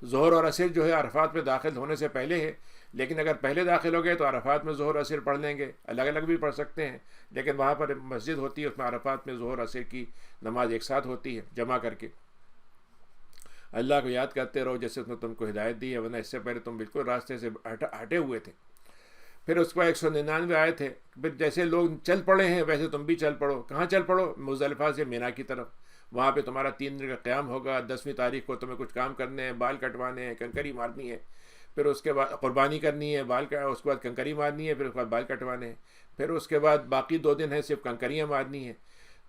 ظہر اور عصر جو ہے عرفات میں داخل ہونے سے پہلے ہے، لیکن اگر پہلے داخل ہو گئے تو عرفات میں ظہر عصر پڑھ لیں گے، الگ الگ بھی پڑھ سکتے ہیں، لیکن وہاں پر مسجد ہوتی ہے اس میں عرفات میں ظہر عصر کی نماز ایک ساتھ ہوتی ہے جمع کر کے۔ اللہ کو یاد کرتے رہو جیسے اس نے تم کو ہدایت دی ہے، ورنہ اس سے پہلے تم بالکل راستے سے ہٹے ہوئے تھے۔ پھر اس کو 199 آئے تھے، پھر جیسے لوگ چل پڑے ہیں ویسے تم بھی چل پڑو۔ کہاں چل پڑو؟ مزدلفہ سے مینا کی طرف، وہاں پہ تمہارا 3 دن کا قیام ہوگا۔ 10ویں تاریخ کو تمہیں کچھ کام کرنے ہیں، بال کٹوانے ہیں، کنکری مارنی ہے، پھر اس کے بعد قربانی کرنی ہے، اس کے بعد کنکری مارنی ہے، پھر اس کے بعد بال کٹوانے ہیں، پھر اس کے بعد باقی 2 دن ہیں صرف کنکریاں مارنی ہیں۔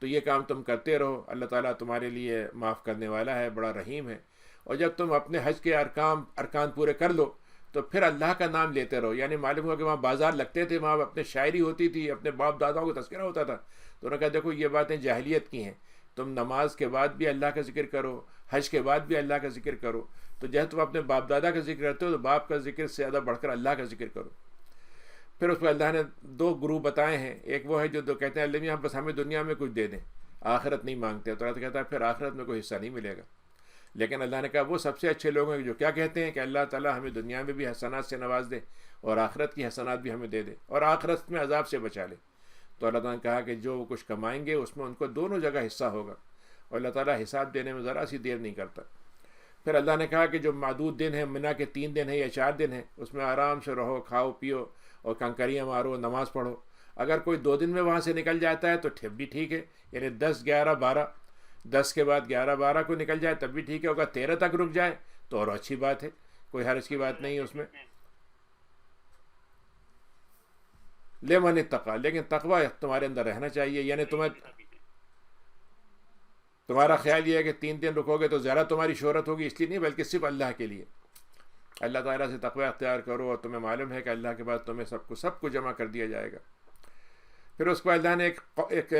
تو یہ کام تم کرتے رہو، اللہ تعالیٰ تمہارے لیے معاف کرنے والا ہے، بڑا رحیم ہے۔ اور جب تم اپنے حج کے ارکان پورے کر لو تو پھر اللہ کا نام لیتے رہو۔ یعنی معلوم ہوا کہ وہاں بازار لگتے تھے، وہاں اپنے شاعری ہوتی تھی، اپنے باپ داداؤں کا تذکرہ ہوتا تھا، تو انہوں نے کہا دیکھو یہ باتیں جاہلیت کی ہیں، تم نماز کے بعد بھی اللہ کا ذکر کرو، حج کے بعد بھی اللہ کا ذکر کرو۔ تو جب تم اپنے باپ دادا کا ذکر کرتے ہو تو باپ کا ذکر سے زیادہ بڑھ کر اللہ کا ذکر کرو۔ پھر اس کو اللہ نے 2 گروپ بتائے ہیں، ایک وہ ہے جو کہتے ہیں اللہ میاں بس ہمیں دنیا میں کچھ دے دیں، آخرت نہیں مانگتے، تو اللہ کہتا ہے پھر آخرت میں کوئی حصہ نہیں ملے گا۔ لیکن اللہ نے کہا وہ سب سے اچھے لوگ ہیں جو کیا کہتے ہیں کہ اللہ تعالیٰ ہمیں دنیا میں بھی حسنات سے نواز دے اور آخرت کی حسنات بھی ہمیں دے دے اور آخرت میں عذاب سے بچا لے۔ تو اللہ تعالیٰ نے کہا کہ جو وہ کچھ کمائیں گے اس میں ان کو دونوں جگہ حصہ ہوگا، اور اللہ تعالیٰ حساب دینے میں ذرا سی دیر نہیں کرتا۔ پھر اللہ نے کہا کہ جو معدود دن ہیں، منا کے 3 دن ہیں یا 4 دن ہیں، اس میں آرام سے رہو، کھاؤ پیو اور کنکریاں مارو، نماز پڑھو۔ اگر کوئی 2 دن میں وہاں سے نکل جاتا ہے تو بھی ٹھیک ہے، یعنی 10 11 12، 10 کے بعد 11 12 کو نکل جائے تب بھی ٹھیک ہے، اگر 13 تک رک جائے تو اور اچھی بات ہے، کوئی حرج کی بات نہیں ہے اس میں۔ لمن اتقی، لیکن تقوی تمہارے اندر رہنا چاہیے، یعنی تمہارا خیال یہ ہے کہ 3 دن رکو گے تو زیادہ تمہاری شہرت ہوگی، اس لیے نہیں بلکہ صرف اللہ کے لیے۔ اللہ تعالیٰ سے تقوی اختیار کرو اور تمہیں معلوم ہے کہ اللہ کے بعد تمہیں سب کو جمع کر دیا جائے گا۔ پھر اس کو اللہ نے ایک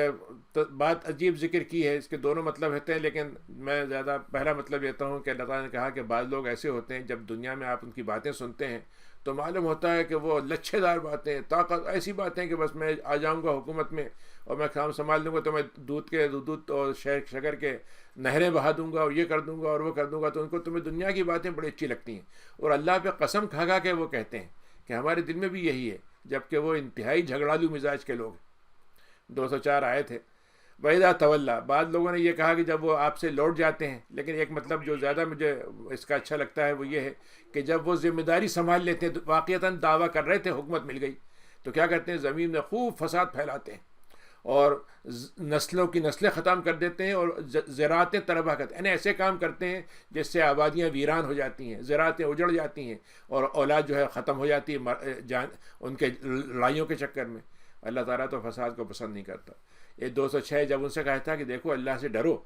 بات عجیب ذکر کی ہے، اس کے دونوں مطلب ہوتے ہیں، لیکن میں زیادہ پہلا مطلب لیتا ہوں کہ اللہ تعالیٰ نے کہا کہ بعض لوگ ایسے ہوتے ہیں جب دنیا میں آپ ان کی باتیں سنتے ہیں تو معلوم ہوتا ہے کہ وہ لچھے دار باتیں، طاقت ایسی باتیں کہ بس میں آ جاؤں گا حکومت میں اور میں کام سنبھال لوں گا تو میں دودھ اور شکر کے نہریں بہا دوں گا اور یہ کر دوں گا اور وہ کر دوں گا، تو ان کو تمہیں دنیا کی باتیں بڑی اچھی لگتی ہیں، اور اللہ پہ قسم کھا کھا کے وہ کہتے ہیں کہ ہمارے دل میں بھی یہی ہے، جبکہ وہ انتہائی جھگڑالو مزاج کے لوگ ہیں۔ 204 آئے تھے۔ وَإِذَا تَوَلَّى، بعض لوگوں نے یہ کہا کہ جب وہ آپ سے لوٹ جاتے ہیں، لیکن ایک مطلب جو زیادہ مجھے اس کا اچھا لگتا ہے وہ یہ ہے کہ جب وہ ذمہ داری سنبھال لیتے ہیں، واقعتاً دعویٰ کر رہے تھے حکومت مل گئی تو کیا کرتے ہیں، زمین میں خوب فساد پھیلاتے ہیں اور نسلوں کی نسلیں ختم کر دیتے ہیں اور زراعتیں تباہ کرتے ہیں، یعنی ایسے کام کرتے ہیں جس سے آبادیاں ویران ہو جاتی ہیں، زراعتیں اجڑ جاتی ہیں اور اولاد جو ہے ختم ہو جاتی ہے ان کے لڑائیوں کے چکر میں۔ اللہ تعالیٰ تو فساد کو پسند نہیں کرتا۔ یہ 206 جب ان سے کہا تھا کہ دیکھو اللہ سے ڈرو،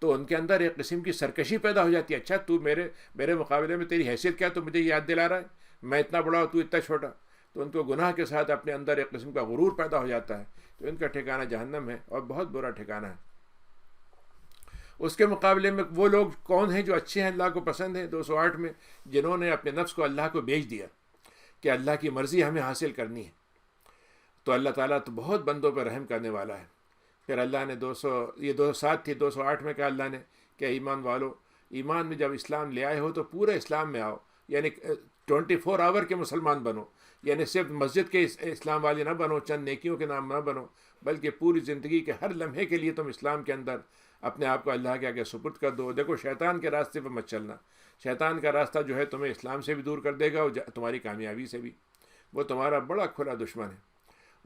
تو ان کے اندر ایک قسم کی سرکشی پیدا ہو جاتی ہے، اچھا تو میرے مقابلے میں تیری حیثیت کیا، تو مجھے یاد دلا رہا ہے، میں اتنا بڑا تو اتنا چھوٹا، تو ان کو گناہ کے ساتھ اپنے اندر ایک قسم کا غرور پیدا ہو جاتا ہے، تو ان کا ٹھکانہ جہنم ہے اور بہت برا ٹھکانہ ہے۔ اس کے مقابلے میں وہ لوگ کون ہیں جو اچھے ہیں، اللہ کو پسند ہیں، 208 میں، جنہوں نے اپنے نفس کو اللہ کو بیچ دیا کہ اللہ کی مرضی ہمیں حاصل کرنی ہے تو اللہ تعالیٰ تو بہت بندوں پہ رحم کرنے والا ہے۔ پھر اللہ نے 207 تھی، 208 میں کہا اللہ نے کہ ایمان والو، ایمان میں جب اسلام لے آئے ہو تو پورے اسلام میں آؤ، یعنی 24 آور کے مسلمان بنو، یعنی صرف مسجد کے اسلام والے نہ بنو، چند نیکیوں کے نام نہ بنو، بلکہ پوری زندگی کے ہر لمحے کے لیے تم اسلام کے اندر اپنے آپ کو اللہ کے آگے سپرد کر دو۔ دیکھو شیطان کے راستے پہ مت چلنا، شیطان کا راستہ جو ہے تمہیں اسلام سے بھی دور کر دے گا اور تمہاری کامیابی سے بھی، وہ تمہارا بڑا کھلا دشمن ہے۔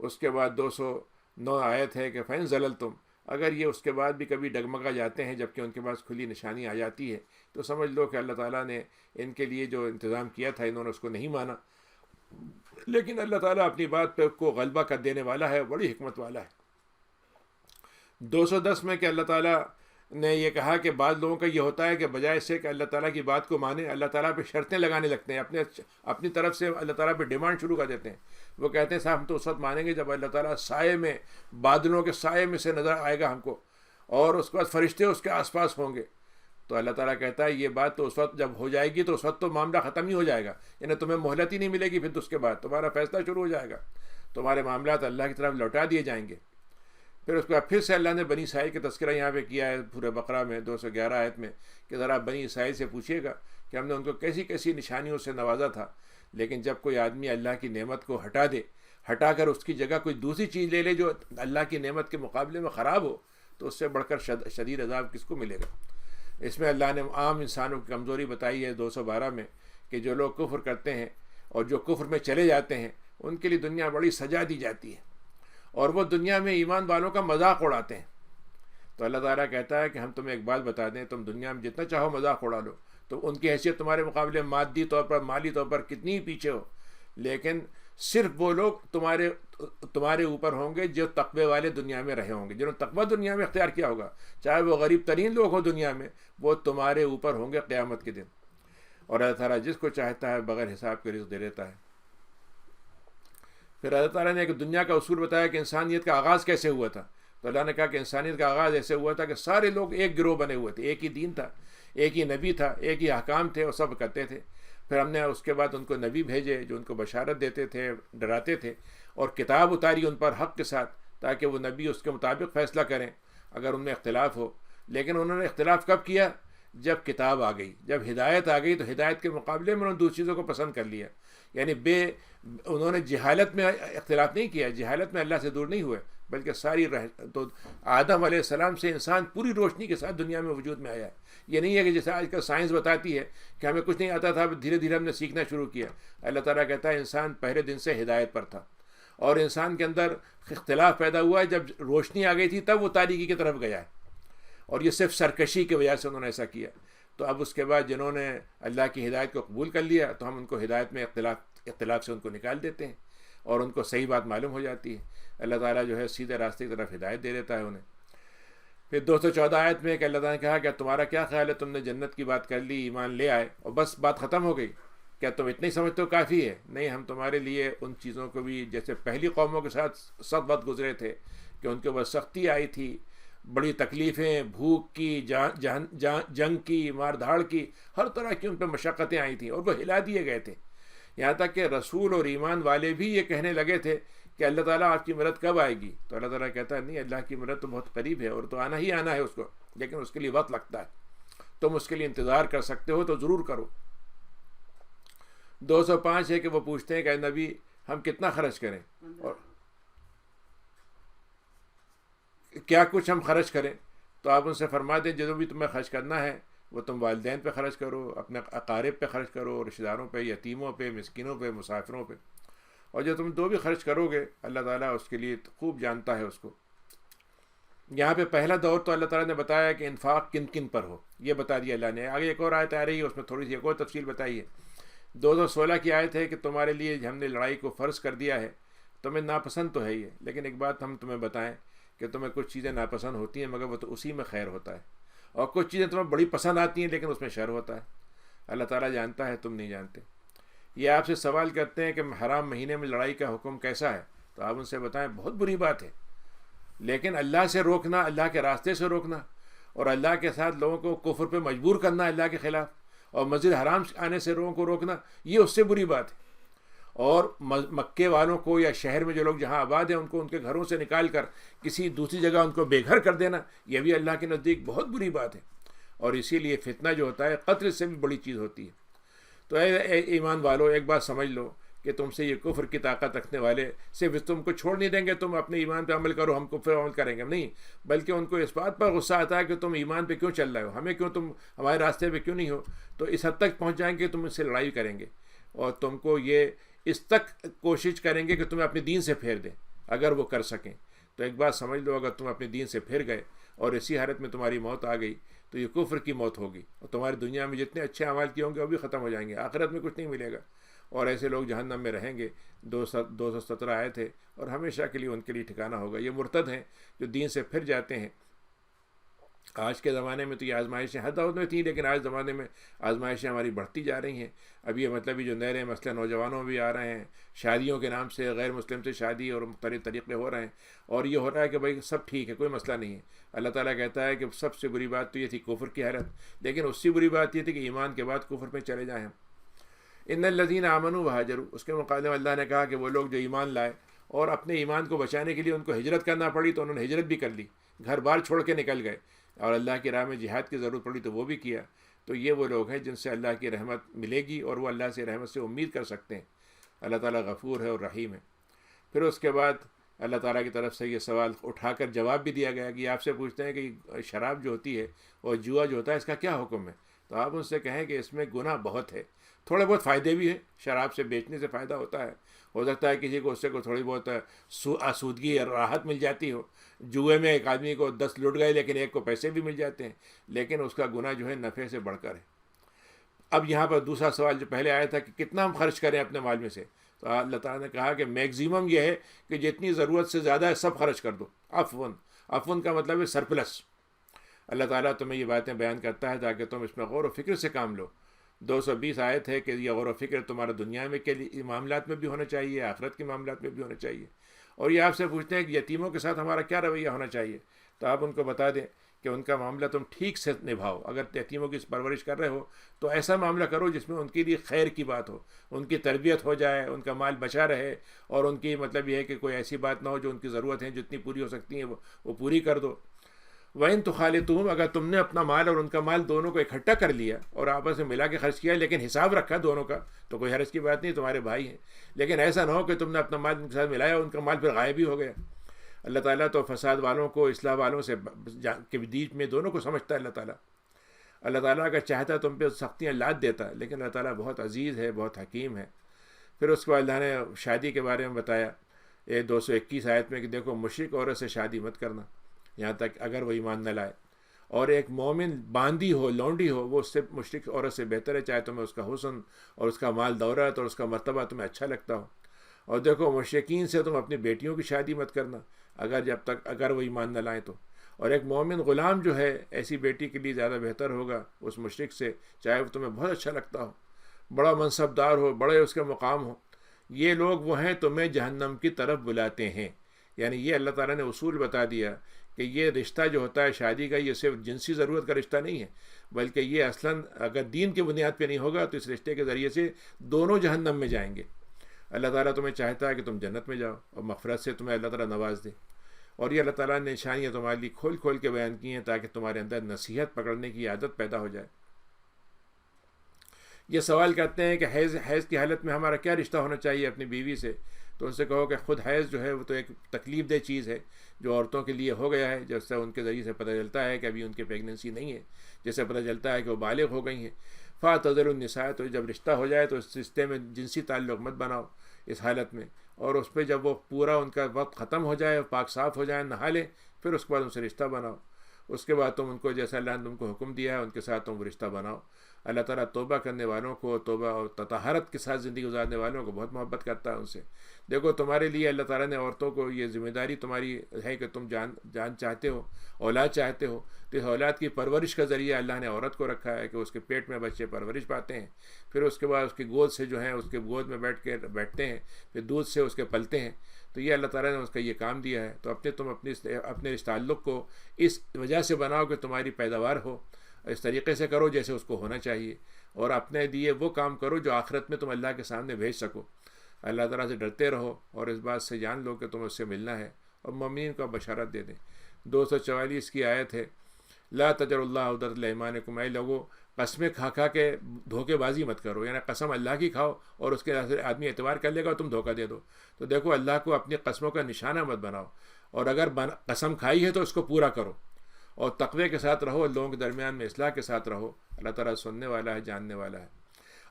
اس کے بعد 209 آیت ہے کہ فَإِن زَلَلْتُمْ، اگر یہ اس کے بعد بھی کبھی ڈگمگا جاتے ہیں جبکہ ان کے پاس کھلی نشانی آ جاتی ہے، تو سمجھ لو کہ اللہ تعالیٰ نے ان کے لیے جو انتظام کیا تھا انہوں نے اس کو نہیں مانا، لیکن اللہ تعالیٰ اپنی بات پہ کو غلبہ کر دینے والا ہے، بڑی حکمت والا ہے۔ 210 میں کہ اللہ تعالیٰ نے یہ کہا کہ بعض لوگوں کا یہ ہوتا ہے کہ بجائے سے کہ اللہ تعالیٰ کی بات کو مانے، اللہ تعالیٰ پہ شرطیں لگانے لگتے ہیں، اپنی طرف سے اللہ تعالیٰ پہ ڈیمانڈ شروع کر دیتے ہیں۔ وہ کہتے ہیں صاحب ہم تو اس وقت مانیں گے جب اللہ تعالیٰ سائے میں، بادلوں کے سائے میں سے نظر آئے گا ہم کو، اور اس کے بعد فرشتے اس کے آس پاس ہوں گے۔ تو اللہ تعالیٰ کہتا ہے یہ بات تو اس وقت جب ہو جائے گی تو اس وقت تو معاملہ ختم ہی ہو جائے گا، یعنی تمہیں مہلت ہی نہیں ملے گی، پھر تو اس کے بعد تمہارا فیصلہ شروع ہو جائے گا، تمہارے معاملات اللہ کی طرف لوٹا دیے جائیں گے۔ پھر اس کے بعد پھر سے اللہ نے بنی اسرائیل کا تذکرہ یہاں پہ کیا ہے پورے بقرہ میں 211 آیت میں کہ ذرا بنی اسرائیل سے پوچھیے گا کہ ہم نے ان کو کیسی کیسی نشانیوں سے نوازا تھا، لیکن جب کوئی آدمی اللہ کی نعمت کو ہٹا کر اس کی جگہ کوئی دوسری چیز لے لے جو اللہ کی نعمت کے مقابلے میں خراب ہو، تو اس سے بڑھ کر شدید عذاب کس کو ملے گا۔ اس میں اللہ نے عام انسانوں کی کمزوری بتائی ہے 212 میں کہ جو لوگ کفر کرتے ہیں اور جو کفر میں چلے جاتے ہیں ان کے لیے دنیا بڑی سزا دی جاتی ہے، اور وہ دنیا میں ایمان والوں کا مذاق اڑاتے ہیں۔ تو اللہ تعالیٰ کہتا ہے کہ ہم تمہیں ایک بات بتا دیں، تم دنیا میں جتنا چاہو مذاق اڑا لو، تو ان کی حیثیت تمہارے مقابلے مادی طور پر، مالی طور پر کتنی ہی پیچھے ہو، لیکن صرف وہ لوگ تمہارے اوپر ہوں گے جو تقوی والے دنیا میں رہے ہوں گے، جنہوں نے تقوی دنیا میں اختیار کیا ہوگا، چاہے وہ غریب ترین لوگ ہوں دنیا میں، وہ تمہارے اوپر ہوں گے قیامت کے دن۔ اور اللہ تعالیٰ جس کو چاہتا ہے بغیر حساب کے رزق دے دیتا ہے۔ پھر اللہ تعالیٰ نے ایک دنیا کا اصول بتایا کہ انسانیت کا آغاز کیسے ہوا تھا، تو اللہ نے کہا کہ انسانیت کا آغاز ایسے ہوا تھا کہ سارے لوگ ایک گروہ بنے ہوئے تھے، ایک ہی دین تھا، ایک ہی نبی تھا، ایک ہی احکام تھے اور سب کرتے تھے۔ پھر ہم نے اس کے بعد ان کو نبی بھیجے جو ان کو بشارت دیتے تھے، ڈراتے تھے، اور کتاب اتاری ان پر حق کے ساتھ تاکہ وہ نبی اس کے مطابق فیصلہ کریں اگر ان میں اختلاف ہو۔ لیکن انہوں نے اختلاف کب کیا؟ جب کتاب آ گئی، جب ہدایت آ گئی تو ہدایت کے مقابلے میں انہوں نے دوسری چیزوں کو پسند کر لیا، یعنی انہوں نے جہالت میں اختلاف نہیں کیا، جہالت میں اللہ سے دور نہیں ہوئے، بلکہ تو آدم علیہ السلام سے انسان پوری روشنی کے ساتھ دنیا میں وجود میں آیا ہے۔ یہ نہیں ہے کہ جیسے آج کل سائنس بتاتی ہے کہ ہمیں کچھ نہیں آتا تھا، دھیرے دھیرے ہم نے سیکھنا شروع کیا۔ اللہ تعالیٰ کہتا ہے انسان پہلے دن سے ہدایت پر تھا، اور انسان کے اندر اختلاف پیدا ہوا ہے جب روشنی آ گئی تھی تب وہ تاریکی کی طرف گیا ہے، اور یہ صرف سرکشی کی وجہ سے انہوں نے ایسا کیا۔ تو اب اس کے بعد جنہوں نے اللہ کی ہدایت کو قبول کر لیا تو ہم ان کو ہدایت میں اختلاف سے ان کو نکال دیتے ہیں اور ان کو صحیح بات معلوم ہو جاتی ہے۔ اللہ تعالیٰ جو ہے سیدھے راستے کی طرف ہدایت دے دیتا ہے انہیں۔ پھر 214 آیت میں کہ اللہ تعالیٰ نے کہا کہ تمہارا کیا خیال ہے، تم نے جنت کی بات کر لی، ایمان لے آئے اور بس بات ختم ہو گئی، کیا تم اتنا ہی سمجھتے ہو کافی ہے؟ نہیں، ہم تمہارے لیے ان چیزوں کو بھی، جیسے پہلی قوموں کے ساتھ سخت وقت گزرے تھے کہ ان کے اوپر سختی آئی تھی، بڑی تکلیفیں، بھوک کی، جنگ کی، مار دھاڑ کی، ہر طرح کی ان پہ مشقتیں آئی تھیں اور وہ ہلا دیے گئے تھے، یہاں تک کہ رسول اور ایمان والے بھی یہ کہنے لگے تھے کہ اللہ تعالیٰ آپ کی مدد کب آئے گی؟ تو اللہ تعالیٰ کہتا ہے نہیں، اللہ کی مدد تو بہت قریب ہے اور تو آنا ہی آنا ہے اس کو، لیکن اس کے لیے وقت لگتا ہے، تم اس کے لیے انتظار کر سکتے ہو تو ضرور کرو۔ 205 ہے کہ وہ پوچھتے ہیں کہ اے نبی ہم کتنا خرچ کریں اور کیا کچھ ہم خرچ کریں؟ تو آپ ان سے فرما دیں جو بھی تمہیں خرچ کرنا ہے وہ تم والدین پہ خرچ کرو، اپنے اقارب پہ خرچ کرو، رشتہ داروں پہ، یتیموں پہ، مسکینوں پہ، مسافروں پہ، اور جو تم بھی خرچ کرو گے اللہ تعالیٰ اس کے لیے خوب جانتا ہے اس کو۔ یہاں پہ پہلا دور تو اللہ تعالیٰ نے بتایا کہ انفاق کن کن پر ہو، یہ بتا دیا اللہ نے۔ آگے ایک اور آیت آ رہی ہے اس میں تھوڑی سی ایک اور تفصیل بتائی ہے۔ 216 کی آیت ہے کہ تمہارے لیے ہم نے لڑائی کو فرض کر دیا ہے، تمہیں ناپسند تو ہے یہ، لیکن ایک بات ہم تمہیں بتائیں کہ تمہیں کچھ چیزیں ناپسند ہوتی ہیں مگر وہ تو اسی میں خیر ہوتا ہے، اور کچھ چیزیں تمہیں بڑی پسند آتی ہیں لیکن اس میں شر ہوتا ہے۔ اللہ تعالیٰ جانتا ہے، تم نہیں جانتے۔ یہ آپ سے سوال کرتے ہیں کہ حرام مہینے میں لڑائی کا حکم کیسا ہے، تو آپ ان سے بتائیں بہت بری بات ہے، لیکن اللہ سے روکنا، اللہ کے راستے سے روکنا اور اللہ کے ساتھ لوگوں کو کفر پہ مجبور کرنا اللہ کے خلاف، اور مسجد حرام آنے سے لوگوں کو روکنا، یہ اس سے بری بات ہے۔ اور مکے والوں کو یا شہر میں جو لوگ جہاں آباد ہیں ان کو ان کے گھروں سے نکال کر کسی دوسری جگہ ان کو بے گھر کر دینا، یہ بھی اللہ کے نزدیک بہت بری بات ہے، اور اسی لیے فتنہ جو ہوتا ہے قتل سے بھی بڑی چیز ہوتی ہے۔ تو اے ایمان والو، ایک بات سمجھ لو کہ تم سے یہ کفر کی طاقت رکھنے والے صرف تم کو چھوڑ نہیں دیں گے تم اپنے ایمان پہ عمل کرو ہم کفر عمل کریں گے، نہیں، بلکہ ان کو اس بات پر غصہ آتا ہے کہ تم ایمان پہ کیوں چل رہے ہو، ہمیں کیوں، تم ہمارے راستے پہ کیوں نہیں ہو، تو اس حد تک پہنچ جائیں گے تم اس سے لڑائی کریں گے، اور تم کو یہ اس تک کوشش کریں گے کہ تمہیں اپنے دین سے پھیر دیں اگر وہ کر سکیں۔ تو ایک بات سمجھ لو، اگر تم اپنے دین سے پھر گئے اور اسی حالت میں تمہاری موت آ گئی تو یہ کفر کی موت ہوگی، اور تمہاری دنیا میں جتنے اچھے اعمال کیے ہوں گے وہ بھی ختم ہو جائیں گے، آخرت میں کچھ نہیں ملے گا، اور ایسے لوگ جہنم میں رہیں گے۔ 217 آئے تھے، اور ہمیشہ کے لیے ان کے لیے ٹھکانہ ہوگا۔ یہ مرتد ہیں جو دین سے پھر جاتے ہیں۔ آج کے زمانے میں تو یہ آزمائشیں ہر دور میں تھیں، لیکن آج زمانے میں آزمائشیں ہماری بڑھتی جا رہی ہیں۔ اب یہ مطلب جو نئے مسئلہ نوجوانوں میں بھی آ رہے ہیں، شادیوں کے نام سے غیر مسلم سے شادی اور مختلف طریقے ہو رہے ہیں، اور یہ ہو رہا ہے کہ بھائی سب ٹھیک ہے، کوئی مسئلہ نہیں ہے۔ اللہ تعالیٰ کہتا ہے کہ سب سے بری بات تو یہ تھی کفر کی حالت، لیکن اس سے بری بات یہ تھی کہ ایمان کے بعد کفر میں چلے جائیں ہم۔ ان الذین آمنوا وہاجروا، اس کے مقابلے میں اللہ نے کہا کہ وہ لوگ جو ایمان لائے اور اپنے ایمان کو بچانے کے لیے ان کو ہجرت کرنا پڑی تو انہوں نے ہجرت بھی کر لی، گھر بار چھوڑ کے نکل گئے، اور اللہ کی راہ میں جہاد کی ضرورت پڑی تو وہ بھی کیا، تو یہ وہ لوگ ہیں جن سے اللہ کی رحمت ملے گی، اور وہ اللہ سے رحمت سے امید کر سکتے ہیں۔ اللہ تعالیٰ غفور ہے اور رحیم ہے۔ پھر اس کے بعد اللہ تعالیٰ کی طرف سے یہ سوال اٹھا کر جواب بھی دیا گیا کہ آپ سے پوچھتے ہیں کہ شراب جو ہوتی ہے اور جوا جو ہوتا ہے اس کا کیا حکم ہے، تو آپ ان سے کہیں کہ اس میں گناہ بہت ہے، تھوڑے بہت فائدے بھی ہیں، شراب سے بیچنے سے فائدہ ہوتا ہے، ہو سکتا ہے کسی کو اس سے کوئی تھوڑی بہت آسودگی یا راحت مل جاتی ہو، جوئے میں ایک آدمی کو 10 لٹ گئے لیکن ایک کو پیسے بھی مل جاتے ہیں، لیکن اس کا گناہ جو ہے نفع سے بڑھ کر ہے۔ اب یہاں پر دوسرا سوال جو پہلے آیا تھا کہ کتنا ہم خرچ کریں اپنے مال میں سے، تو اللہ تعالیٰ نے کہا کہ میگزیمم یہ ہے کہ جتنی ضرورت سے زیادہ ہے سب خرچ کر دو، عفون کا مطلب ہے سرپلس۔ اللہ تعالیٰ تمہیں یہ باتیں بیان کرتا ہے تاکہ تم اس میں غور و فکر سے کام لو۔ 220 آیت ہے کہ یہ غور و فکر تمہارا دنیا میں کے معاملات میں بھی ہونا چاہیے، آخرت کے معاملات میں بھی ہونا چاہیے۔ اور یہ آپ سے پوچھتے ہیں کہ یتیموں کے ساتھ ہمارا کیا رویہ ہونا چاہیے، تو آپ ان کو بتا دیں کہ ان کا معاملہ تم ٹھیک سے نبھاؤ۔ اگر یتیموں کی پرورش کر رہے ہو تو ایسا معاملہ کرو جس میں ان کے لیے خیر کی بات ہو، ان کی تربیت ہو جائے، ان کا مال بچا رہے، اور ان کی مطلب یہ ہے کہ کوئی ایسی بات نہ ہو جو ان کی ضرورت ہے جتنی پوری ہو سکتی ہیں وہ پوری کر دو۔ وَإِن تُخَالِطُوهُمْ، اگر تم نے اپنا مال اور ان کا مال دونوں کو اکٹھا کر لیا اور آپس میں ملا کے خرچ کیا لیکن حساب رکھا دونوں کا، تو کوئی حرج کی بات نہیں، تمہارے بھائی ہیں، لیکن ایسا نہ ہو کہ تم نے اپنا مال ان کے ساتھ ملایا اور ان کا مال پھر غائب ہی ہو گیا۔ اللہ تعالیٰ تو فساد والوں کو اصلاح والوں سے کے بیچ میں دونوں کو سمجھتا ہے۔ اللہ تعالیٰ اگر چاہتا تم پہ سختیاں لاد دیتا، لیکن اللہ تعالیٰ بہت عزیز ہے، بہت حکیم ہے۔ پھر اس کے بعد اللہ نے شادی کے بارے میں بتایا 221 آیت میں کہ دیکھو مشرک عورت سے شادی مت کرنا یہاں تک اگر وہ ایمان نہ لائے، اور ایک مومن باندی ہو، لونڈی ہو، وہ اس سے مشرک عورت سے بہتر ہے، چاہے تمہیں اس کا حسن اور اس کا مال دولت اور اس کا مرتبہ تمہیں اچھا لگتا ہو۔ اور دیکھو مشرکین سے تم اپنی بیٹیوں کی شادی مت کرنا اگر وہ ایمان نہ لائیں تو، اور ایک مومن غلام جو ہے ایسی بیٹی کے لیے زیادہ بہتر ہوگا اس مشرک سے، چاہے وہ تمہیں بہت اچھا لگتا ہو، بڑا منصب دار ہو، بڑے اس کے مقام ہو۔ یہ لوگ وہ ہیں تمہیں جہنم کی طرف بلاتے ہیں۔ یعنی یہ اللہ تعالیٰ نے اصول بتا دیا کہ یہ رشتہ جو ہوتا ہے شادی کا، یہ صرف جنسی ضرورت کا رشتہ نہیں ہے، بلکہ یہ اصلاً اگر دین کی بنیاد پہ نہیں ہوگا تو اس رشتے کے ذریعے سے دونوں جہنم میں جائیں گے۔ اللہ تعالیٰ تمہیں چاہتا ہے کہ تم جنت میں جاؤ اور مغفرت سے تمہیں اللہ تعالیٰ نواز دے، اور یہ اللہ تعالیٰ نے نشانیاں تمہارے لیے کھول کھول کے بیان کی ہیں تاکہ تمہارے اندر نصیحت پکڑنے کی عادت پیدا ہو جائے۔ یہ سوال کرتے ہیں کہ حیض کی حالت میں ہمارا کیا رشتہ ہونا چاہیے اپنی بیوی سے، تو ان سے کہو کہ خود حیض جو ہے وہ تو ایک تکلیف دہ چیز ہے جو عورتوں کے لیے ہو گیا ہے، جس سے ان کے ذریعے سے پتہ چلتا ہے کہ ابھی ان کی پریگننسی نہیں ہے، جیسے پتہ چلتا ہے کہ وہ بالغ ہو گئی ہیں۔ فاعتزلوا النساء، تو جب رشتہ ہو جائے تو اس رشتے میں جنسی تعلق مت بناؤ اس حالت میں، اور اس پہ جب وہ پورا ان کا وقت ختم ہو جائے، پاک صاف ہو جائے، نہا لیں، پھر اس کے بعد ان سے رشتہ بناؤ۔ اس کے بعد تم ان کو جیسا اللہ نے تم کو حکم دیا ہے ان کے ساتھ تم رشتہ بناؤ۔ اللہ تعالیٰ توبہ کرنے والوں کو، توبہ اور طہارت کے ساتھ زندگی گزارنے والوں کو بہت محبت کرتا ہے ان سے۔ دیکھو تمہارے لیے اللہ تعالیٰ نے عورتوں کو یہ ذمہ داری تمہاری ہے کہ تم جان چاہتے ہو، اولاد چاہتے ہو، تو اس اولاد کی پرورش کا ذریعہ اللہ نے عورت کو رکھا ہے کہ اس کے پیٹ میں بچے پرورش پاتے ہیں، پھر اس کے بعد اس کی گود سے جو ہیں اس کے گود میں بیٹھتے ہیں، پھر دودھ سے اس کے پلتے ہیں، تو یہ اللہ تعالیٰ نے اس کا یہ کام دیا ہے۔ تو تم اپنے اس تعلق کو اس وجہ سے بناؤ کہ تمہاری پیداوار ہو، اس طریقے سے کرو جیسے اس کو ہونا چاہیے، اور اپنے لیے وہ کام کرو جو آخرت میں تم اللہ کے سامنے بھیج سکو۔ اللہ تعالیٰ سے ڈرتے رہو اور اس بات سے جان لو کہ تمہیں اس سے ملنا ہے، اور مومنین کو بشارت دے دیں۔ 244 کی آیت ہے، لا تجر اللہ عدت الایمانکم، اے لوگو قسمیں کھا کھا کے دھوکے بازی مت کرو، یعنی قسم اللہ کی کھاؤ اور اس کے آدمی اعتبار کر لے گا اور تم دھوکہ دے دو۔ تو دیکھو اللہ کو اپنی قسموں کا نشانہ مت بناؤ، اور اگر قسم کھائی ہے تو اس کو پورا کرو، اور تقوی کے ساتھ رہو، لوگوں کے درمیان میں اصلاح کے ساتھ رہو۔ اللہ تعالیٰ سننے والا ہے، جاننے والا ہے۔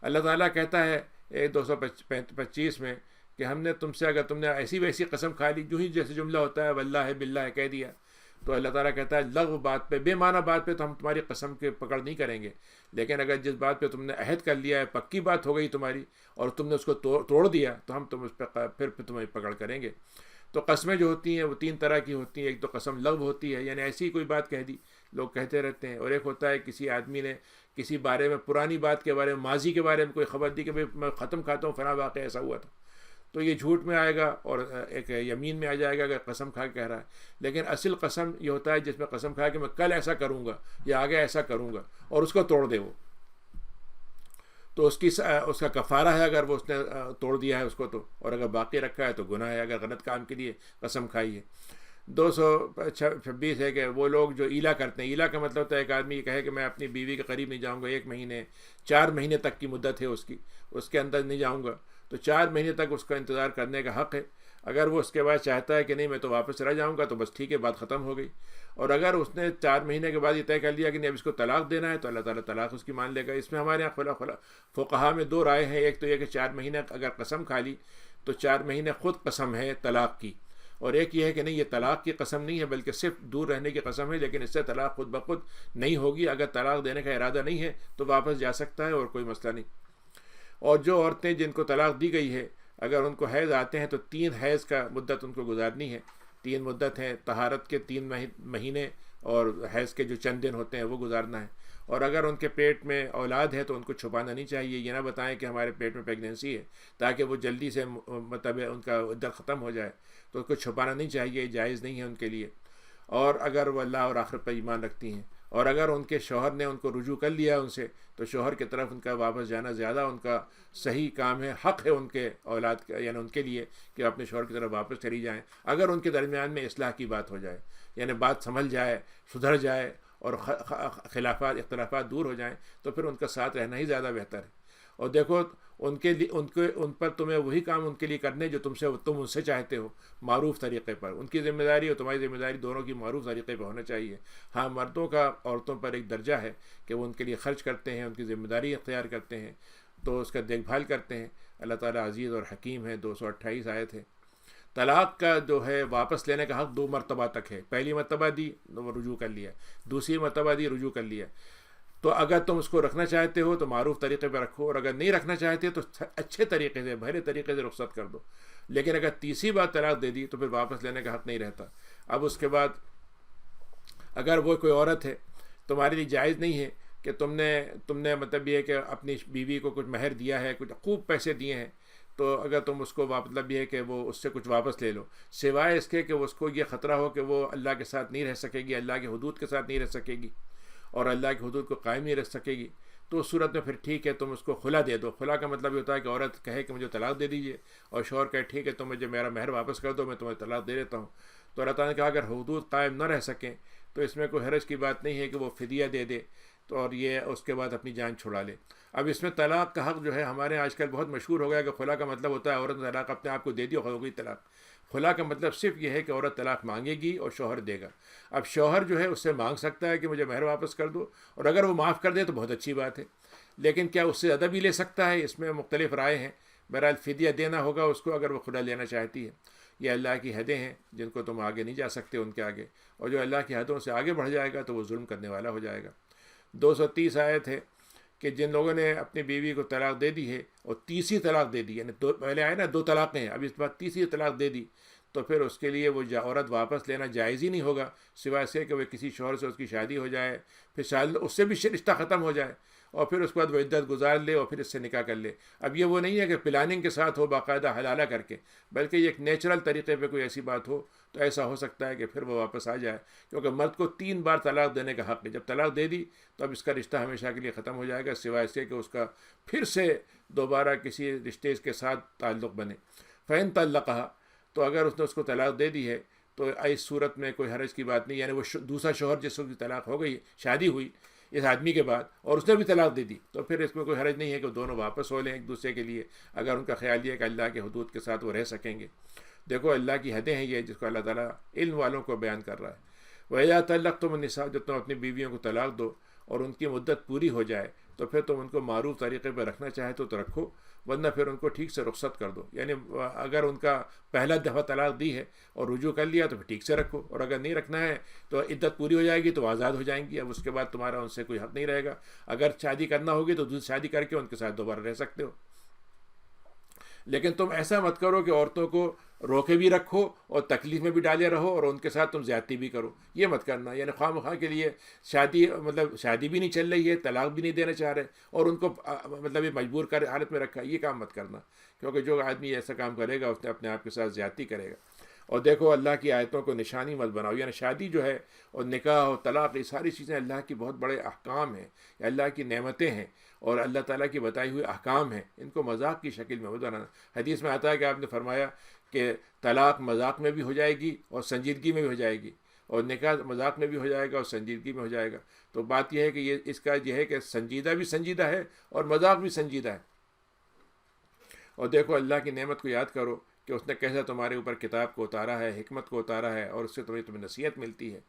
اللہ تعالیٰ کہتا ہے 225 میں کہ ہم نے تم سے، اگر تم نے ایسی ویسی قسم کھا لی، جو ہی جیسے جملہ ہوتا ہے واللہ باللہ کہہ دیا، تو اللہ تعالیٰ کہتا ہے لغو بات پہ، بے معنی بات پہ تو ہم تمہاری قسم کے پکڑ نہیں کریں گے، لیکن اگر جس بات پہ تم نے عہد کر لیا ہے، پکی بات ہو گئی تمہاری، اور تم نے اس کو توڑ دیا، تو ہم اس پہ پھر تمہیں پکڑ کریں گے۔ تو قسمیں جو ہوتی ہیں وہ 3 طرح کی ہوتی ہیں۔ ایک تو قسم لغو ہوتی ہے، یعنی ایسی کوئی بات کہہ دی، لوگ کہتے رہتے ہیں، اور ایک ہوتا ہے کسی آدمی نے کسی بارے میں، پرانی بات کے بارے میں، ماضی کے بارے میں کوئی خبر دی کہ میں ختم کھاتا ہوں، فلاں واقعہ ایسا ہوا تھا، تو یہ جھوٹ میں آئے گا اور ایک یمین میں آ جائے گا اگر قسم کھا کے کہہ رہا ہے۔ لیکن اصل قسم یہ ہوتا ہے جس میں قسم کھا کہ میں کل ایسا کروں گا یا آگے ایسا کروں گا، اور اس کو توڑ دے وہ، تو اس کا کفارہ ہے اگر وہ اس نے توڑ دیا ہے اس کو، تو اور اگر باقی رکھا ہے تو گناہ ہے اگر غلط کام کے لیے قسم کھائی ہے۔ 226 ہے کہ وہ لوگ جو ایلا کرتے ہیں، ایلا کا مطلب ہوتا ہے ایک آدمی یہ کہے کہ میں اپنی بیوی کے قریب نہیں جاؤں گا 1 مہینے، 4 مہینے تک کی مدت ہے اس کی، اس کے اندر نہیں جاؤں گا، تو 4 مہینے تک اس کا انتظار کرنے کا حق ہے۔ اگر وہ اس کے بعد چاہتا ہے کہ نہیں میں تو واپس چلا جاؤں گا، تو بس ٹھیک ہے، بات ختم ہو گئی۔ اور اگر اس نے 4 مہینے کے بعد یہ طے کر لیا کہ نہیں اب اس کو طلاق دینا ہے، تو اللہ تعالیٰ طلاق اس کی مان لے گا۔ اس میں ہمارے یہاں فقہا میں 2 رائے ہیں۔ ایک تو یہ کہ 4 مہینے اگر قسم کھا لی تو 4 مہینے خود قسم ہے طلاق کی، اور ایک یہ ہے کہ نہیں یہ طلاق کی قسم نہیں ہے بلکہ صرف دور رہنے کی قسم ہے، لیکن اس سے طلاق خود بخود نہیں ہوگی۔ اگر طلاق دینے کا ارادہ نہیں ہے تو واپس جا سکتا ہے اور کوئی مسئلہ نہیں۔ اور جو عورتیں جن کو طلاق دی گئی ہے، اگر ان کو حیض آتے ہیں تو 3 حیض کا مدت ان کو گزارنی ہے۔ 3 مدت ہیں، طہارت کے 3 مہینے اور حیض کے جو چند دن ہوتے ہیں وہ گزارنا ہے۔ اور اگر ان کے پیٹ میں اولاد ہے تو ان کو چھپانا نہیں چاہیے، یہ نہ بتائیں کہ ہمارے پیٹ میں پریگنینسی ہے، تاکہ وہ جلدی سے مطلب ان کا عدت ختم ہو جائے، تو اس کو چھپانا نہیں چاہیے، جائز نہیں ہے ان کے لیے۔ اور اگر وہ اللہ اور آخرت پر ایمان رکھتی ہیں، اور اگر ان کے شوہر نے ان کو رجوع کر لیا ان سے، تو شوہر کی طرف ان کا واپس جانا زیادہ ان کا صحیح کام ہے، حق ہے ان کے اولاد کا، یعنی ان کے لیے کہ اپنے شوہر کی طرف واپس چلی جائیں، اگر ان کے درمیان میں اصلاح کی بات ہو جائے، یعنی بات سنبھل جائے، سدھر جائے اور خلافات اختلافات دور ہو جائیں، تو پھر ان کا ساتھ رہنا ہی زیادہ بہتر ہے۔ اور دیکھو ان پر تمہیں وہی کام ان کے لیے کرنے جو تم ان سے چاہتے ہو، معروف طریقے پر۔ ان کی ذمہ داری اور تمہاری ذمہ داری دونوں کی معروف طریقے پہ ہونا چاہیے۔ ہاں، مردوں کا عورتوں پر ایک درجہ ہے کہ وہ ان کے لیے خرچ کرتے ہیں، ان کی ذمہ داری اختیار کرتے ہیں، تو اس کا دیکھ بھال کرتے ہیں۔ اللہ تعالیٰ عزیز اور حکیم ہے۔ 228 آیت ہے۔ طلاق کا جو ہے واپس لینے کا حق 2 مرتبہ تک ہے۔ پہلی مرتبہ دی تو رجوع کر لیا، دوسری مرتبہ دی رجوع کر لیا، تو اگر تم اس کو رکھنا چاہتے ہو تو معروف طریقے پہ رکھو، اور اگر نہیں رکھنا چاہتے تو اچھے طریقے سے، بھلے طریقے سے رخصت کر دو۔ لیکن اگر تیسری بار طلاق دے دی تو پھر واپس لینے کا حق نہیں رہتا۔ اب اس کے بعد اگر وہ کوئی عورت ہے، تمہارے لیے جائز نہیں ہے کہ تم نے مطلب یہ ہے کہ اپنی بیوی کو کچھ مہر دیا ہے، کچھ خوب پیسے دیے ہیں، تو اگر تم اس کو مطلب یہ ہے کہ وہ اس سے کچھ واپس لے لو، سوائے اس کے کہ اس کو یہ خطرہ ہو کہ وہ اللہ کے ساتھ نہیں رہ سکے گی، اللہ کے حدود کے ساتھ نہیں رہ سکے گی، اور اللہ کی حدود کو قائم نہیں رکھ سکے گی، تو اس صورت میں پھر ٹھیک ہے، تم اس کو خلا دے دو۔ خلا کا مطلب یہ ہوتا ہے کہ عورت کہے کہ مجھے طلاق دے دیجیے، اور شوہر کہے ٹھیک ہے تم مجھے میرا مہر واپس کر دو، میں تمہیں طلاق دے دیتا ہوں۔ تو اللہ تعالیٰ نے کہا اگر حدود قائم نہ رہ سکیں تو اس میں کوئی حرج کی بات نہیں ہے کہ وہ فدیہ دے دے، تو اور یہ اس کے بعد اپنی جان چھڑا لے۔ اب اس میں طلاق کا حق جو ہے ہمارے آج کل بہت مشہور ہو گیا کہ خلا کا مطلب ہوتا ہے عورت نے طلاق اپنے آپ کو دے دی اور ہو گئی طلاق۔ خلا کا مطلب صرف یہ ہے کہ عورت طلاق مانگے گی اور شوہر دے گا۔ اب شوہر جو ہے اس سے مانگ سکتا ہے کہ مجھے مہر واپس کر دو، اور اگر وہ معاف کر دے تو بہت اچھی بات ہے، لیکن کیا اس سے زیادہ بھی لے سکتا ہے؟ اس میں مختلف رائے ہیں۔ بہرحال فدیہ دینا ہوگا اس کو اگر وہ خلا لینا چاہتی ہے۔ یہ اللہ کی حدیں ہیں جن کو تم آگے نہیں جا سکتے ان کے آگے، اور جو اللہ کی حدوں سے آگے بڑھ جائے گا تو وہ ظلم کرنے والا ہو جائے گا۔ 230 آیت ہے کہ جن لوگوں نے اپنی بیوی کو طلاق دے دی ہے اور تیسری طلاق دے دی، یعنی پہلے آئے نا 2 طلاقیں ہیں، اب اس بار تیسری طلاق دے دی، تو پھر اس کے لیے وہ عورت واپس لینا جائز ہی نہیں ہوگا، سوائے سے کہ وہ کسی شوہر سے اس کی شادی ہو جائے، پھر شاید اس سے بھی رشتہ ختم ہو جائے، اور پھر اس کے بعد وہ عدت گزار لے اور پھر اس سے نکاح کر لے۔ اب یہ وہ نہیں ہے کہ پلاننگ کے ساتھ ہو باقاعدہ حلالہ کر کے، بلکہ یہ ایک نیچرل طریقے پہ کوئی ایسی بات ہو تو ایسا ہو سکتا ہے کہ پھر وہ واپس آ جائے، کیونکہ مرد کو 3 بار طلاق دینے کا حق ہے۔ جب طلاق دے دی تو اب اس کا رشتہ ہمیشہ کے لیے ختم ہو جائے گا، سوائے اس کے کہ اس کا پھر سے دوبارہ کسی رشتے کے ساتھ تعلق بنے۔ فَإِن طَلَّقَهَا، تو اگر اس نے اس کو طلاق دے دی ہے تو اس صورت میں کوئی حرج کی بات نہیں، یعنی وہ دوسرا شوہر جس کی طلاق ہو گئی، شادی ہوئی اس آدمی کے بعد اور اس نے بھی طلاق دے دی، تو پھر اس میں کوئی حرج نہیں ہے کہ دونوں واپس ہو لیں ایک دوسرے کے لیے، اگر ان کا خیال یہ ہے کہ اللہ کے حدود کے ساتھ وہ رہ سکیں گے۔ دیکھو اللہ کی حدیں ہیں یہ، جس کو اللہ تعالیٰ علم والوں کو بیان کر رہا ہے۔ وَإِذَا طَلَّقْتُمُ النِّسَاءَ، جب تم اپنی بیویوں کو طلاق دو اور ان کی مدت پوری ہو جائے تو پھر تم ان کو معروف طریقے پہ رکھنا چاہے تو رکھو، ورنہ پھر ان کو ٹھیک سے رخصت کر دو۔ یعنی اگر ان کا پہلا دفعہ طلاق دی ہے اور رجوع کر لیا تو پھر ٹھیک سے رکھو، اور اگر نہیں رکھنا ہے تو عدت پوری ہو جائے گی تو آزاد ہو جائیں گی، اب اس کے بعد تمہارا ان سے کوئی حق نہیں رہے گا۔ اگر شادی کرنا ہوگی تو دوسری شادی کر کے ان کے ساتھ دوبارہ رہ سکتے ہو، لیکن تم ایسا مت کرو کہ عورتوں کو روکے بھی رکھو اور تکلیف میں بھی ڈالے رہو اور ان کے ساتھ تم زیادتی بھی کرو، یہ مت کرنا۔ یعنی خواہ مخواہ کے لیے شادی شادی بھی نہیں چل رہی ہے، طلاق بھی نہیں دینا چاہ رہے اور ان کو یہ مجبور کر حالت میں رکھا، یہ کام مت کرنا، کیونکہ جو آدمی ایسا کام کرے گا اس نے اپنے آپ کے ساتھ زیادتی کرے گا۔ اور دیکھو اللہ کی آیتوں کو نشانی مت بناؤ، یعنی شادی جو ہے اور نکاح اور طلاق، یہ ساری چیزیں اللہ کی بہت بڑے احکام ہیں، اللہ کی نعمتیں ہیں اور اللہ تعالیٰ کی بتائی ہوئی احکام ہیں، ان کو مذاق کی شکل میں مت بنانا۔ حدیث میں آتا ہے کہ آپ نے فرمایا کہ طلاق مذاق میں بھی ہو جائے گی اور سنجیدگی میں بھی ہو جائے گی، اور نکاح مذاق میں بھی ہو جائے گا اور سنجیدگی میں ہو جائے گا۔ تو بات یہ ہے کہ اس کا یہ ہے کہ سنجیدہ بھی سنجیدہ ہے اور مذاق بھی سنجیدہ ہے۔ اور دیکھو اللہ کی نعمت کو یاد کرو کہ اس نے کیسا تمہارے اوپر کتاب کو اتارا ہے، حکمت کو اتارا ہے، اور اس سے تمہیں نصیحت ملتی ہے،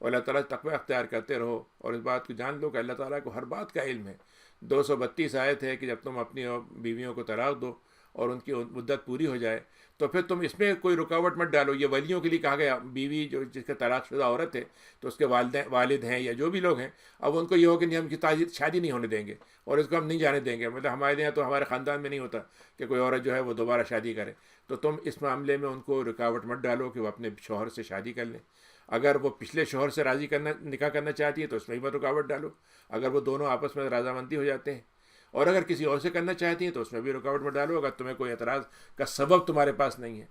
اور اللہ تعالیٰ تقوی اختیار کرتے رہو، اور اس بات کو جان لو کہ اللہ تعالیٰ کو ہر بات کا علم ہے۔ 232 آیت ہے کہ جب تم اپنی بیویوں کو طلاق دو اور ان کی مدت پوری ہو جائے تو پھر تم اس میں کوئی رکاوٹ مت ڈالو۔ یہ ولیوں کے لیے کہا گیا، بیوی جو جس کا طلاق شدہ عورت ہے تو اس کے والد ہیں یا جو بھی لوگ ہیں، اب ان کو یہ ہو کہ نہیں ہم کی شادی نہیں ہونے دیں گے اور اس کو ہم نہیں جانے دیں گے، ہمارے یہاں تو ہمارے خاندان میں نہیں ہوتا کہ کوئی عورت جو ہے وہ دوبارہ شادی کرے، تو تم اس معاملے میں ان کو رکاوٹ مت ڈالو کہ وہ اپنے شوہر سے شادی کر لیں۔ اگر وہ پچھلے شوہر سے نکاح کرنا چاہتی ہے تو اس میں بھی مت رکاوٹ ڈالو، اگر وہ دونوں آپس میں رضامندی ہو جاتے ہیں، اور اگر کسی اور سے کرنا چاہتی ہیں تو اس میں بھی رکاوٹ مت ڈالو اگر تمہیں کوئی اعتراض کا سبب تمہارے پاس نہیں ہے۔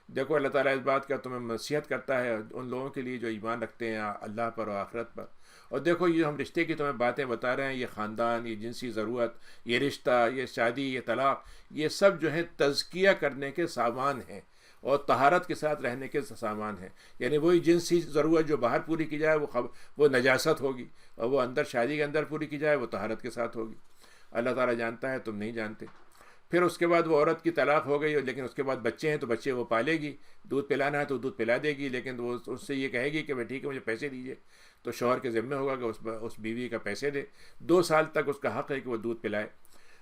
دیکھو اللہ تعالیٰ اس بات کا تمہیں نصیحت کرتا ہے ان لوگوں کے لیے جو ایمان رکھتے ہیں اللہ پر اور آخرت پر۔ اور دیکھو یہ ہم رشتے کی تمہیں باتیں بتا رہے ہیں، یہ خاندان، یہ جنسی ضرورت، یہ رشتہ، یہ شادی، یہ طلاق، یہ سب جو ہے تزکیہ کرنے کے سامان ہیں اور طہارت کے ساتھ رہنے کے سامان ہیں۔ یعنی وہی جنسی ضرورت جو باہر پوری کی جائے وہ نجاست ہوگی، اور وہ اندر شادی کے اندر پوری کی جائے وہ طہارت کے ساتھ ہوگی۔ اللہ تعالیٰ جانتا ہے، تم نہیں جانتے۔ پھر اس کے بعد وہ عورت کی طلاق ہو گئی، لیکن اس کے بعد بچے ہیں تو بچے وہ پالے گی، دودھ پلانا ہے تو دودھ پلا دے گی، لیکن وہ اس سے یہ کہے گی کہ ٹھیک ہے مجھے پیسے دیجیے، تو شوہر کے ذمہ ہوگا کہ اس بیوی کا پیسے دے۔ 2 سال تک اس کا حق ہے کہ وہ دودھ پلائے،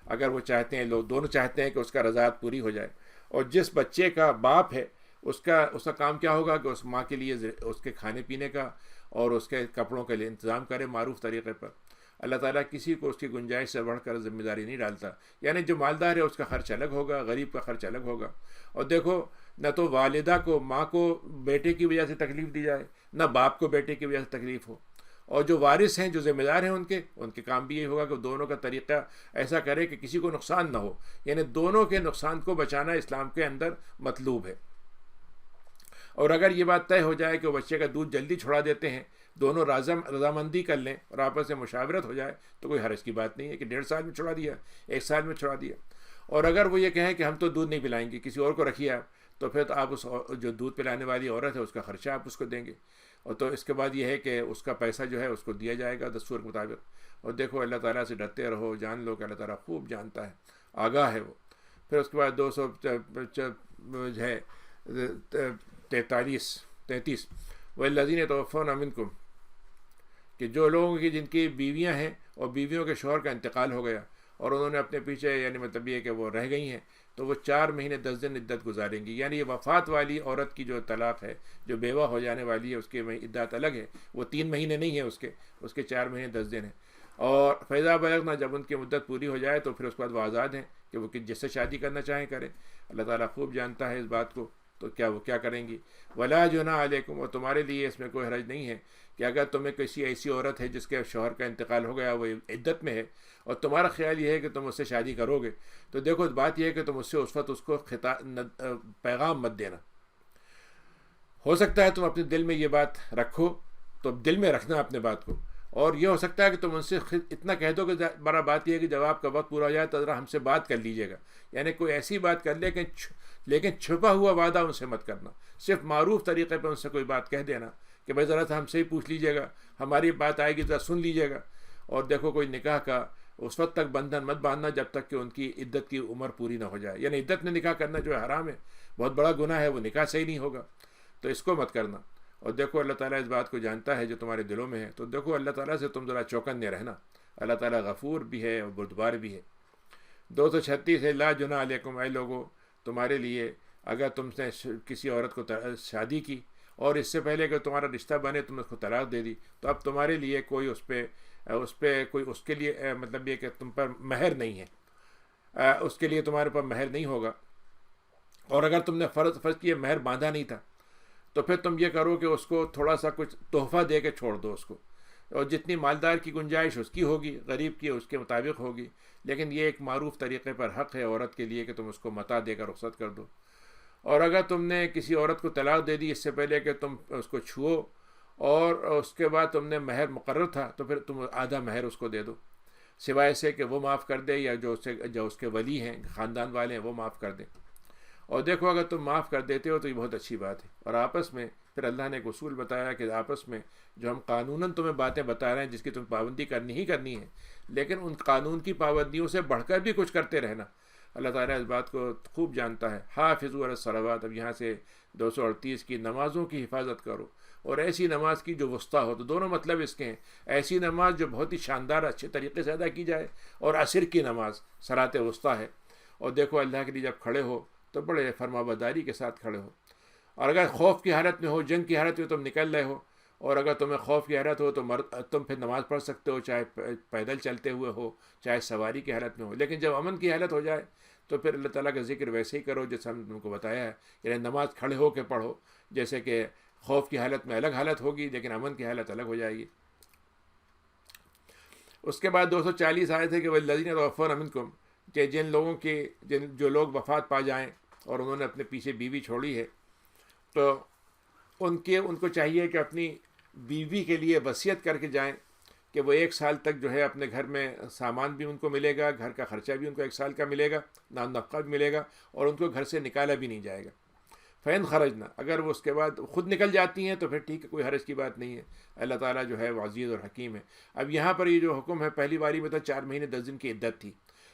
اگر وہ چاہتے ہیں، لوگ دونوں چاہتے ہیں کہ اس کا رضاعت پوری ہو جائے۔ اور جس بچے کا باپ ہے اس کا کام کیا ہوگا کہ اس ماں کے لیے اس کے کھانے پینے کا اور اس کے کپڑوں کے لیے انتظام کرے معروف طریقے پر۔ اللہ تعالیٰ کسی کو اس کی گنجائش سے بڑھ کر ذمہ داری نہیں ڈالتا، یعنی جو مالدار ہے اس کا خرچ الگ ہوگا، غریب کا خرچ الگ ہوگا۔ اور دیکھو نہ تو والدہ کو، ماں کو بیٹے کی وجہ سے تکلیف دی جائے، نہ باپ کو بیٹے کی وجہ سے تکلیف ہو، اور جو وارث ہیں، جو ذمہ دار ہیں ان کے کام بھی یہ ہوگا کہ دونوں کا طریقہ ایسا کرے کہ کسی کو نقصان نہ ہو، یعنی دونوں کے نقصان کو بچانا اسلام کے اندر مطلوب ہے۔ اور اگر یہ بات طے ہو جائے کہ وہ بچے کا دودھ جلدی چھڑا دیتے ہیں، دونوں رضامندی کر لیں اور آپس میں مشاورت ہو جائے تو کوئی حرج کی بات نہیں ہے کہ 1.5 سال میں چھڑا دیا، 1 سال میں چھڑا دیا۔ اور اگر وہ یہ کہیں کہ ہم تو دودھ نہیں پلائیں گے، کسی اور کو رکھیے آپ، تو پھر تو آپ اس جو دودھ پلانے والی عورت ہے اس کا خرچہ آپ اس کو دیں گے، اور تو اس کے بعد یہ ہے کہ اس کا پیسہ جو ہے اس کو دیا جائے گا دستور کے مطابق۔ اور دیکھو اللہ تعالیٰ سے ڈرتے رہو، جان لو کہ اللہ تعالیٰ خوب جانتا ہے، آگاہ ہے وہ۔ پھر اس کے بعد 233 والذین یتوفون منکم، کہ جو لوگوں کی جن کی بیویاں ہیں اور بیویوں کے شوہر کا انتقال ہو گیا اور انہوں نے اپنے پیچھے، یعنی مطلب یہ کہ وہ رہ گئی ہیں، تو وہ 4 مہینے 10 دن عدت گزاریں گی۔ یعنی یہ وفات والی عورت کی جو طلاق ہے، جو بیوہ ہو جانے والی ہے، اس کے عدت الگ ہے، وہ 3 مہینے نہیں ہے، اس کے 4 مہینے 10 دن ہیں۔ اور فیضا بلغنا، جب ان کی مدت پوری ہو جائے تو پھر اس کے بعد وہ آزاد ہیں کہ وہ جس سے شادی کرنا چاہیں کریں۔ اللہ تعالیٰ خوب جانتا ہے اس بات کو تو کیا وہ کیا کریں گی؟ ولا جناح علیکم، اور تمہارے لیے اس میں کوئی حرج نہیں ہے کہ اگر تمہیں کسی ایسی عورت ہے جس کے شوہر کا انتقال ہو گیا، وہ عدت میں ہے، اور تمہارا خیال یہ ہے کہ تم اس سے شادی کرو گے، تو دیکھو بات یہ ہے کہ تم اس سے اس وقت اس کو پیغام مت دینا. ہو سکتا ہے تم اپنے دل میں یہ بات رکھو، تو دل میں رکھنا اپنے بات کو، اور یہ ہو سکتا ہے کہ تم ان سے اتنا کہہ دو کہ بڑا بات یہ ہے کہ جب آپ کا وقت پورا ہو جائے تو ذرا ہم سے بات کر لیجیے گا. یعنی کوئی ایسی بات کر لے لیکن چھپا ہوا وعدہ ان سے مت کرنا، صرف معروف طریقے پہ ان سے کوئی بات کہہ دینا کہ بھائی ذرا سا ہم سے ہی پوچھ لیجیے گا، ہماری بات آئے گی ذرا سن لیجیے گا. اور دیکھو کوئی نکاح کا اس وقت تک بندھن مت باندھنا جب تک کہ ان کی عدت کی عمر پوری نہ ہو جائے. یعنی عدت میں نکاح کرنا جو ہے حرام ہے، بہت بڑا گناہ ہے، وہ نکاح صحیح نہیں ہوگا، تو اس کو مت کرنا. اور دیکھو اللہ تعالیٰ اس بات کو جانتا ہے جو تمہارے دلوں میں ہے، تو دیکھو اللہ تعالیٰ سے تم ذرا چوکنے رہنا. اللہ تعالیٰ غفور بھی ہے اور بردبار بھی ہے. 236 ہے لا جناح علیکم، اے لوگوں تمہارے لیے اگر تم نے کسی عورت کو شادی کی اور اس سے پہلے کہ تمہارا رشتہ بنے تم اس کو طلاق دے دی، تو اب تمہارے لیے کوئی اس پہ کوئی اس کے لیے مطلب یہ کہ تم پر مہر نہیں ہے، اس کے لیے تمہارے پر مہر نہیں ہوگا. اور اگر تم نے فرض کیا مہر باندھا نہیں تھا تو پھر تم یہ کرو کہ اس کو تھوڑا سا کچھ تحفہ دے کے چھوڑ دو اس کو، اور جتنی مالدار کی گنجائش اس کی ہوگی، غریب کی اس کے مطابق ہوگی، لیکن یہ ایک معروف طریقے پر حق ہے عورت کے لیے کہ تم اس کو متاع دے کر رخصت کر دو. اور اگر تم نے کسی عورت کو طلاق دے دی اس سے پہلے کہ تم اس کو چھو اور اس کے بعد تم نے مہر مقرر تھا، تو پھر تم آدھا مہر اس کو دے دو، سوائے سے کہ وہ معاف کر دے یا جو اس کے ولی ہیں خاندان والے ہیں وہ معاف کر دیں. اور دیکھو اگر تم معاف کر دیتے ہو تو یہ بہت اچھی بات ہے. اور آپس میں پھر اللہ نے ایک اصول بتایا کہ آپس میں جو ہم قانوناً تمہیں باتیں بتا رہے ہیں جس کی تم پابندی کرنی ہی کرنی ہے، لیکن ان قانون کی پابندیوں سے بڑھ کر بھی کچھ کرتے رہنا. اللہ تعالیٰ اس بات کو خوب جانتا ہے. حافظوا علی الصلوات، اب یہاں سے 238 کی نمازوں کی حفاظت کرو، اور ایسی نماز کی جو وسطیٰ ہو. تو دونوں مطلب اس کے ہیں، ایسی نماز جو بہت ہی شاندار اچھے طریقے سے ادا کی جائے، اور عصر کی نماز صلاۃ وسطیٰ ہے. اور دیکھو اللہ کے لیے جب کھڑے ہو تو بڑے فرمانبرداری کے ساتھ کھڑے ہو. اور اگر خوف کی حالت میں ہو، جنگ کی حالت میں تم نکل رہے ہو، اور اگر تمہیں خوف کی حالت ہو تو تم پھر نماز پڑھ سکتے ہو، چاہے پیدل چلتے ہوئے ہو چاہے سواری کی حالت میں ہو. لیکن جب امن کی حالت ہو جائے تو پھر اللہ تعالیٰ کا ذکر ویسے ہی کرو جیسے ہم نے تم کو بتایا ہے. یعنی نماز کھڑے ہو کے پڑھو، جیسے کہ خوف کی حالت میں الگ حالت ہوگی لیکن امن کی حالت الگ ہو جائے گی. اس کے بعد 240 آئے تھے کہ والذین توفون منکم، کہ جن لوگوں کے جو لوگ وفات پا جائیں اور انہوں نے اپنے پیچھے بیوی چھوڑی ہے، تو ان کو چاہیے کہ اپنی بیوی کے لیے وصیت کر کے جائیں کہ وہ 1 سال تک جو ہے اپنے گھر میں سامان بھی ان کو ملے گا، گھر کا خرچہ بھی ان کو 1 سال کا ملے گا، نان نفقہ بھی ملے گا، اور ان کو گھر سے نکالا بھی نہیں جائے گا. فین خرجنا، اگر وہ اس کے بعد خود نکل جاتی ہیں تو پھر ٹھیک ہے، کوئی حرج کی بات نہیں ہے. اللہ تعالیٰ جو ہے وہ عزیز اور حکیم ہے. اب یہاں پر یہ جو حکم ہے پہلی باری میں تو 4 مہینے 10 دن کی عدت تھی،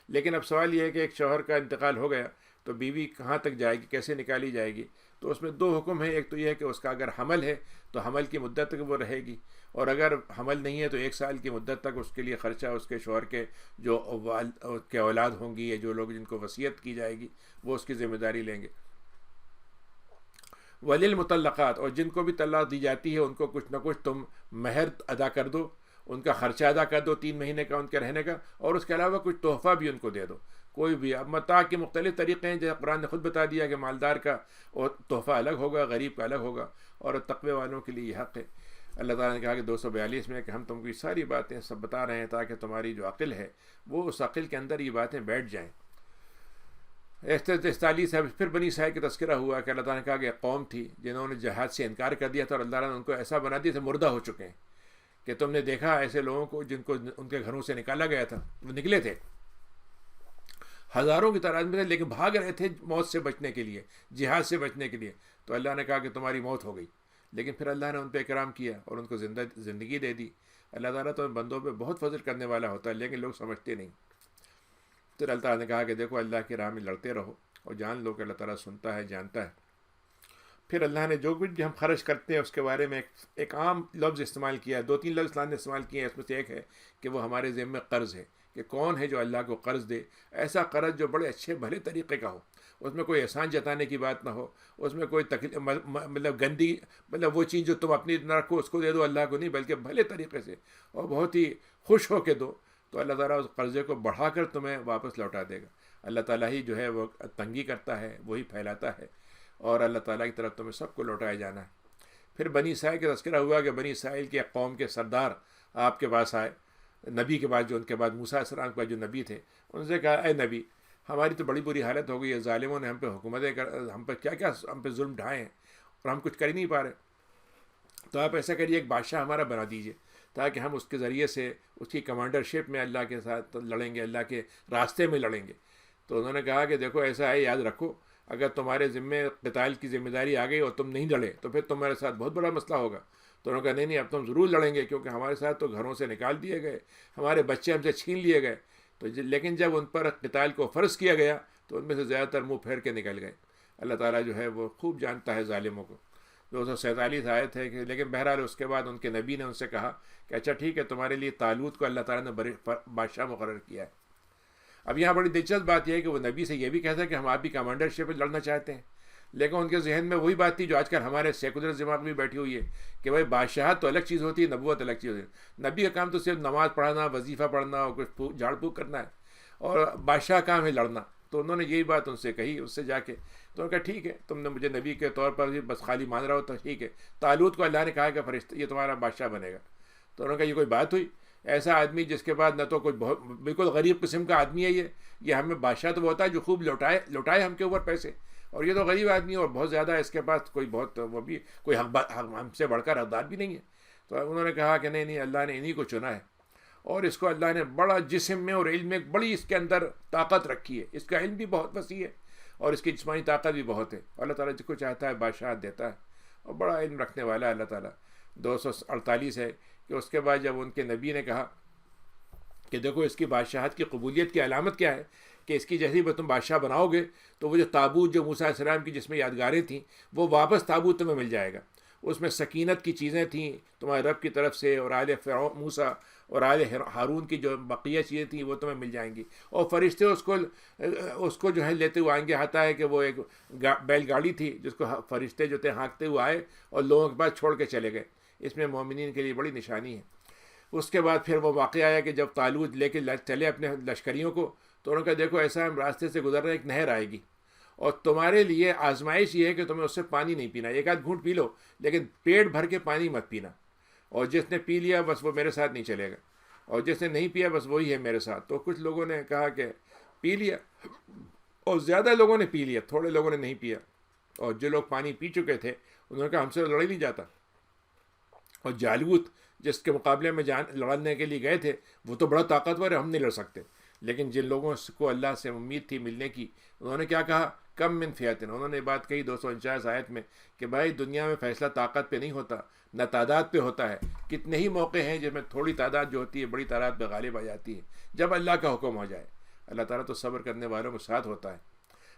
لیکن اب سوال یہ ہے کہ ایک شوہر کا انتقال ہو گیا تو بیوی کہاں تک جائے گی، کیسے نکالی جائے گی؟ تو اس میں 2 حکم ہیں. ایک تو یہ ہے کہ اس کا اگر حمل ہے تو حمل کی مدت تک وہ رہے گی، اور اگر حمل نہیں ہے تو 1 سال کی مدت تک اس کے لیے خرچہ اس کے شوہر کے جو کے اولاد ہوں گی یا جو لوگ جن کو وصیت کی جائے گی وہ اس کی ذمہ داری لیں گے. وللمطلقات، اور جن کو بھی طلاق دی جاتی ہے ان کو کچھ نہ کچھ تم مہر ادا کر دو، ان کا خرچہ ادا کر دو 3 مہینے کا ان کے رہنے کا، اور اس کے علاوہ کچھ تحفہ بھی ان کو دے دو. کوئی بھی اب متاع کے مختلف طریقے ہیں، جیسے قرآن نے خود بتا دیا کہ مالدار کا اور تحفہ الگ ہوگا، غریب کا الگ ہوگا، اور تقوی والوں کے لیے یہ حق ہے. اللہ تعالیٰ نے کہا کہ 242 میں کہ ہم تم کو یہ ساری باتیں سب بتا رہے ہیں تاکہ تمہاری جو عقل ہے وہ اس عقل کے اندر یہ باتیں بیٹھ جائیں. 43 ہے پھر بنی اسرائیل کا تذکرہ ہوا کہ اللہ تعالیٰ نے کہا کہ ایک قوم تھی جنہوں نے جہاد سے انکار کر دیا تھا، اور اللہ تعالیٰ نے ان کو ایسا بنا دیا تھا مردہ ہو چکے ہیں. کہ تم نے دیکھا ایسے لوگوں کو جن کو ان کے گھروں سے نکالا گیا تھا، وہ نکلے تھے ہزاروں کی تعداد میں تھے، لیکن بھاگ رہے تھے موت سے بچنے کے لیے، جہاد سے بچنے کے لیے. تو اللہ نے کہا کہ تمہاری موت ہو گئی، لیکن پھر اللہ نے ان پہ اکرام کیا اور ان کو زندگی دے دی. اللہ تعالیٰ تو بندوں پہ بہت فضل کرنے والا ہوتا ہے، لیکن لوگ سمجھتے نہیں. پھر اللہ تعالیٰ نے کہا کہ دیکھو اللہ کی راہ میں لڑتے رہو اور جان لو کہ اللہ تعالیٰ سنتا ہے، جانتا ہے. پھر اللہ نے جو کچھ بھی ہم خرچ کرتے ہیں اس کے بارے میں ایک عام لفظ استعمال کیا، 2-3 لفظ اللہ نے استعمال کیے ہیں. اس میں سے ایک ہے کہ وہ ہمارے ذمے قرض ہے، کہ کون ہے جو اللہ کو قرض دے، ایسا قرض جو بڑے اچھے بھلے طریقے کا ہو، اس میں کوئی احسان جتانے کی بات نہ ہو، اس میں کوئی مطلب گندی مطلب وہ چیز جو تم اپنی نہ رکھو اس کو دے دو اللہ کو نہیں، بلکہ بھلے طریقے سے اور بہت ہی خوش ہو کے دو، تو اللہ تعالیٰ اس قرضے کو بڑھا کر تمہیں واپس لوٹا دے گا. اللہ تعالیٰ ہی جو ہے وہ تنگی کرتا ہے، وہی پھیلاتا ہے. اور اللہ تعالیٰ کی طرف تمہیں سب کو لوٹایا جانا ہے۔ پھر بنی اسرائیل کا تذکرہ ہوا کہ بنی اسرائیل کے قوم کے سردار آپ کے پاس آئے، نبی کے بعد جو ان کے بعد موسیٰ علیہ السلام کے بعد جو نبی تھے، ان سے کہا اے نبی، ہماری تو بڑی بری حالت ہو گئی ہے، ظالموں نے ہم پہ حکومتیں ہم پہ کیا کیا ہم پہ ظلم ڈھائے ہیں اور ہم کچھ کر ہی نہیں پا رہے، تو آپ ایسا کریے ایک بادشاہ ہمارا بنا دیجیے تاکہ ہم اس کے ذریعے سے اس کی کمانڈرشپ میں اللہ کے ساتھ لڑیں گے، اللہ کے راستے میں لڑیں گے۔ تو انہوں نے کہا کہ دیکھو ایسا ہے، یاد رکھو اگر تمہارے ذمے قتال کی ذمہ داری آ گئی اور تم نہیں لڑے تو پھر تمہارے ساتھ بہت بڑا مسئلہ ہوگا۔ تو انہوں نے کہا نہیں اب تو ہم ضرور لڑیں گے، کیونکہ ہمارے ساتھ تو گھروں سے نکال دیے گئے، ہمارے بچے ہم سے چھین لیے گئے، تو لیکن جب ان پر قتال کو فرض کیا گیا تو ان میں سے زیادہ تر منہ پھیر کے نکل گئے۔ اللہ تعالیٰ جو ہے وہ خوب جانتا ہے ظالموں کو۔ 247 آیت ہے کہ لیکن بہرحال اس کے بعد ان کے نبی نے ان سے کہا کہ اچھا ٹھیک ہے، تمہارے لیے طالوت کو اللہ تعالیٰ نے بادشاہ مقرر کیا ہے۔ اب یہاں بڑی دلچسپ بات یہ ہے کہ وہ نبی سے یہ بھی کہتا ہے کہ ہم آپ بھی کمانڈرشپ پہ لڑنا چاہتے ہیں، لیکن ان کے ذہن میں وہی بات تھی جو آج کل ہمارے سیکولر دماغ میں بیٹھی ہوئی ہے کہ بھائی بادشاہت تو الگ چیز ہوتی ہے، نبوت الگ چیز ہوتی ہے۔ نبی کا کام تو صرف نماز پڑھنا، وظیفہ پڑھنا اور کچھ جھاڑ پھونک کرنا ہے، اور بادشاہ کام ہے لڑنا۔ تو انہوں نے یہی بات ان سے کہی اس سے جا کے، تو انہوں نے کہا ٹھیک ہے، تم نے مجھے نبی کے طور پر بھی بس خالی مان رہا ہو تو ٹھیک ہے، طالوت کو اللہ نے کہا کہ فرشتہ یہ تمہارا بادشاہ بنے گا۔ تو انہوں نے کہا یہ کوئی بات ہوئی، ایسا آدمی جس کے بعد نہ تو کوئی بہت بالکل غریب قسم کا آدمی ہے، یہ ہمیں بادشاہ تو وہ ہوتا ہے جو خوب لوٹائے ہم کے اوپر پیسے، اور یہ تو غریب آدمی ہے اور بہت زیادہ اس کے پاس کوئی بہت وہ بھی کوئی ہم سے بڑھ کر حقدار بھی نہیں ہے۔ تو انہوں نے کہا کہ نہیں اللہ نے انہی کو چنا ہے، اور اس کو اللہ نے بڑا جسم میں اور علم میں بڑی اس کے اندر طاقت رکھی ہے، اس کا علم بھی بہت وسیع ہے اور اس کی جسمانی طاقت بھی بہت ہے۔ اللہ تعالیٰ جس کو چاہتا ہے بادشاہت دیتا ہے، اور بڑا علم رکھنے والا ہے اللہ تعالیٰ۔ 248 ہے کہ اس کے بعد جب ان کے نبی نے کہا کہ دیکھو اس کی بادشاہت کی قبولیت کی علامت کیا ہے کہ اس کی جیسے تم بادشاہ بناؤ گے تو وہ جو تابوت جو موسیٰ علیہ السلام کی جس میں یادگاریں تھیں وہ واپس تابوت تمہیں مل جائے گا، اس میں سکینت کی چیزیں تھیں تمہارے رب کی طرف سے، اور آل فرعون موسیٰ اور آل ہارون کی جو بقیہ چیزیں تھیں وہ تمہیں مل جائیں گی، اور فرشتے اس کو جو ہے لیتے ہوئے آئیں گے۔ آتا ہے کہ وہ ایک بیل گاڑی تھی جس کو فرشتے جو تھے ہانکتے ہوئے آئے اور لوگوں کے پاس چھوڑ کے چلے گئے، اس میں مومنین کے لیے بڑی نشانی ہے۔ اس کے بعد پھر وہ واقعہ آیا کہ جب طالوت لے کے چلے اپنے لشکریوں کو، تو انہوں نے کہا دیکھو ایسا ہم راستے سے گزر رہے ہیں، ایک نہر آئے گی اور تمہارے لیے آزمائش یہ ہے کہ تمہیں اس سے پانی نہیں پینا، ایک آدھ گھونٹ پی لو لیکن پیٹ بھر کے پانی مت پینا، اور جس نے پی لیا بس وہ میرے ساتھ نہیں چلے گا، اور جس نے نہیں پیا بس وہی ہے میرے ساتھ۔ تو کچھ لوگوں نے کہا کہ پی لیا، اور زیادہ لوگوں نے پی لیا، تھوڑے لوگوں نے نہیں پیا، اور جو لوگ پانی پی چکے تھے انہوں نے کہا ہم سے لڑائی نہیں جاتا۔ اور جالوت جس کے مقابلے میں لڑنے کے لیے گئے تھے وہ تو بڑا طاقتور ہے، ہم نہیں لڑ سکتے، لیکن جن لوگوں کو اللہ سے امید تھی ملنے کی انہوں نے کیا کہا، کم من فیاتن، انہوں نے بات کہی 249 آیت میں کہ بھائی دنیا میں فیصلہ طاقت پہ نہیں ہوتا، نہ تعداد پہ ہوتا ہے، کتنے ہی موقع ہیں جس میں تھوڑی تعداد جو ہوتی ہے بڑی تعداد پہ غالب آ جاتی ہے جب اللہ کا حکم ہو جائے۔ اللہ تعالیٰ تو صبر کرنے والوں کے ساتھ ہوتا ہے۔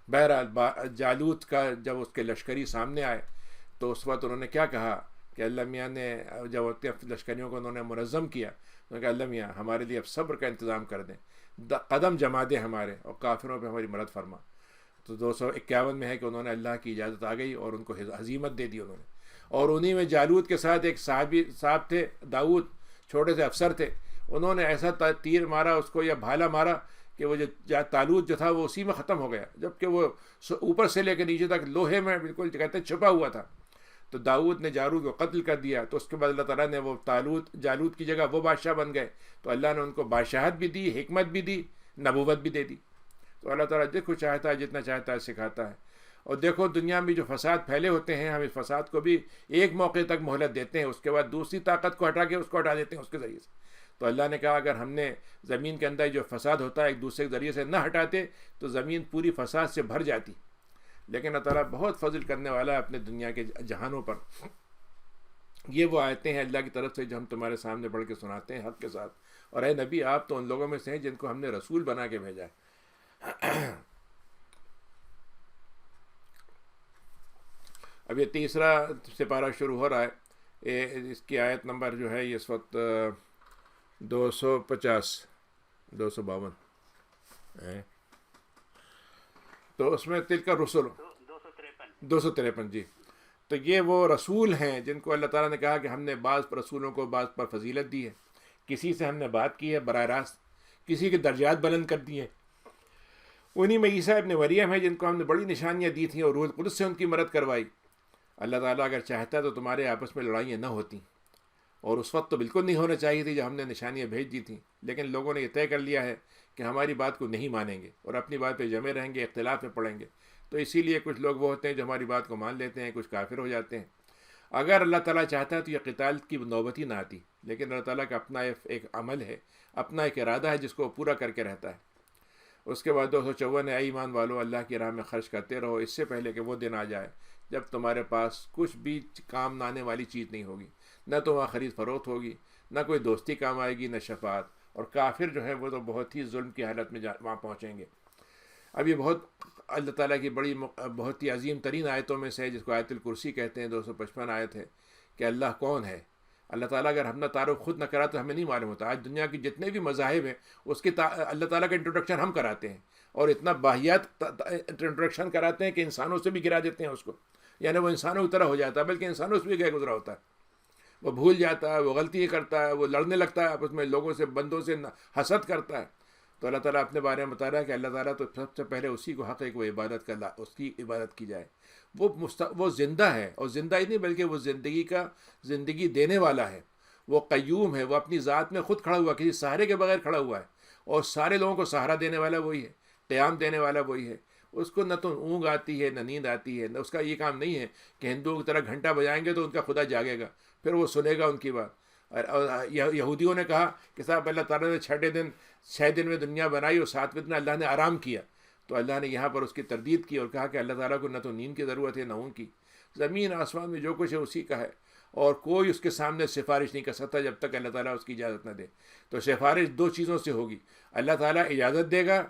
بہرحال جالوت کا جب اس کے لشکری سامنے آئے تو اس وقت انہوں نے کیا کہا کہ اللہ میاں نے جب لشکریوں کو انہوں نے منظم کیا، انہوں نے کہا اللہ میاں ہمارے لیے اب صبر کا انتظام کر دیں، قدم جما دیں ہمارے، اور کافروں پہ ہماری مدد فرما۔ تو 251 میں ہے کہ انہوں نے اللہ کی اجازت آ گئی اور ان کو ہزیمت دے دی انہوں نے، اور انہی میں جالوت کے ساتھ ایک صاحب تھے داؤد، چھوٹے سے افسر تھے، انہوں نے ایسا تیر مارا اس کو یا بھالا مارا کہ وہ جو طالوت جو تھا وہ اسی میں ختم ہو گیا، جبکہ وہ اوپر سے لے کے نیچے تک لوہے میں بالکل کہتے ہیں چھپا ہوا تھا۔ تو داؤد نے جالوت کو قتل کر دیا، تو اس کے بعد اللہ تعالیٰ نے وہ جالوت کی جگہ وہ بادشاہ بن گئے، تو اللہ نے ان کو بادشاہت بھی دی، حکمت بھی دی، نبوت بھی دے دی۔ تو اللہ تعالیٰ دیکھو چاہتا ہے جتنا چاہتا ہے سکھاتا ہے۔ اور دیکھو دنیا میں جو فساد پھیلے ہوتے ہیں ہم اس فساد کو بھی ایک موقع تک مہلت دیتے ہیں، اس کے بعد دوسری طاقت کو ہٹا کے اس کو ہٹا دیتے ہیں اس کے ذریعے سے۔ تو اللہ نے کہا اگر ہم نے زمین کے اندر جو فساد ہوتا ہے ایک دوسرے کے ذریعے سے نہ ہٹاتے تو زمین پوری فساد سے بھر جاتی، لیکن اللہ تعالیٰ بہت فضل کرنے والا ہے اپنے دنیا کے جہانوں پر۔ یہ وہ آیتیں ہیں اللہ کی طرف سے جو ہم تمہارے سامنے پڑھ کے سناتے ہیں حق کے ساتھ، اور اے نبی آپ تو ان لوگوں میں سے ہیں جن کو ہم نے رسول بنا کے بھیجا ہے۔ اب یہ تیسرا سپارہ شروع ہو رہا ہے، اس کی آیت نمبر جو ہے اس وقت 252 ہے، تو اس میں تلک رسول 253 جی، تو یہ وہ رسول ہیں جن کو اللہ تعالیٰ نے کہا کہ ہم نے بعض رسولوں کو بعض پر فضیلت دی ہے، کسی سے ہم نے بات کی ہے براہ راست، کسی کے درجات بلند کر دیے، انہی میں عیسیٰ ابن مریم ہے جن کو ہم نے بڑی نشانیاں دی تھیں اور روح القدس سے ان کی مدد کروائی۔ اللہ تعالیٰ اگر چاہتا تو تمہارے آپس میں لڑائیاں نہ ہوتیں، اور اس وقت تو بالکل نہیں ہونا چاہیے تھی جب ہم نے نشانیاں بھیج دی تھیں، لیکن لوگوں نے یہ طے کر لیا ہے کہ ہماری بات کو نہیں مانیں گے اور اپنی بات پہ جمے رہیں گے، اختلاف میں پڑیں گے۔ تو اسی لیے کچھ لوگ وہ ہوتے ہیں جو ہماری بات کو مان لیتے ہیں، کچھ کافر ہو جاتے ہیں۔ اگر اللہ تعالیٰ چاہتا ہے تو یہ قتال کی نوبت ہی نہ آتی، لیکن اللہ تعالیٰ کا اپنا ایک عمل ہے، اپنا ایک ارادہ ہے جس کو وہ پورا کر کے رہتا ہے۔ اس کے بعد 254 ہے، اے ایمان والو اللہ کی راہ میں خرچ کرتے رہو اس سے پہلے کہ وہ دن آ جائے جب تمہارے پاس کچھ بھی کام نہ آنے والی چیز نہیں ہوگی، نہ تو وہاں خرید فروخت ہوگی، نہ کوئی دوستی کام آئے گی، نہ شفاعت، اور کافر جو ہیں وہ تو بہت ہی ظلم کی حالت میں وہاں پہنچیں گے۔ اب یہ اللہ تعالیٰ کی بہت ہی عظیم ترین آیتوں میں سے ہے جس کو آیت الکرسی کہتے ہیں، 255 آیت ہے کہ اللہ کون ہے۔ اللہ تعالیٰ اگر ہم نے تعارف خود نہ کرا تو ہمیں نہیں معلوم ہوتا۔ آج دنیا کی جتنے بھی مذاہب ہیں اس کی اللہ تعالیٰ کا انٹروڈکشن ہم کراتے ہیں، اور اتنا باہیات انٹروڈکشن کراتے ہیں کہ انسانوں سے بھی گرا دیتے ہیں اس کو، یعنی وہ انسانوں کی طرح ہو جاتا ہے، بلکہ انسانوں سے بھی گئے گزرا ہوتا ہے، وہ بھول جاتا ہے، وہ غلطی کرتا ہے، وہ لڑنے لگتا ہے آپس میں، لوگوں سے، بندوں سے حسد کرتا ہے۔ تو اللہ تعالیٰ اپنے بارے میں بتا رہا ہے کہ اللہ تعالیٰ تو سب سے پہلے اسی کو حق ہے کہ وہ عبادت کا اس کی عبادت کی جائے۔ وہ زندہ ہے، اور زندہ ہی نہیں بلکہ وہ زندگی دینے والا ہے، وہ قیوم ہے، وہ اپنی ذات میں خود کھڑا ہوا، کسی سہارے کے بغیر کھڑا ہوا ہے، اور سارے لوگوں کو سہارا دینے والا وہی ہے، قیام دینے والا وہی ہے۔ اس کو نہ تو اونگ آتی ہے، نہ نیند آتی ہے، نہ اس کا یہ کام نہیں ہے کہ ہندوؤں کی طرح گھنٹہ بجائیں گے تو ان کا خدا جاگے گا، پھر وہ سنے گا ان کی بات۔ اور یہودیوں نے کہا کہ صاحب اللہ تعالیٰ نے 6 دن میں دنیا بنائی اور 7ویں دن اللہ نے آرام کیا، تو اللہ نے یہاں پر اس کی تردید کی اور کہا کہ اللہ تعالیٰ کو نہ تو نیند کی ضرورت ہے نہ اونگ کی، زمین آسمان میں جو کچھ ہے اسی کا ہے، اور کوئی اس کے سامنے سفارش نہیں کر سکتا جب تک اللہ تعالیٰ اس کی اجازت نہ دے۔ تو سفارش 2 چیزوں سے ہوگی، اللہ تعالیٰ اجازت دے گا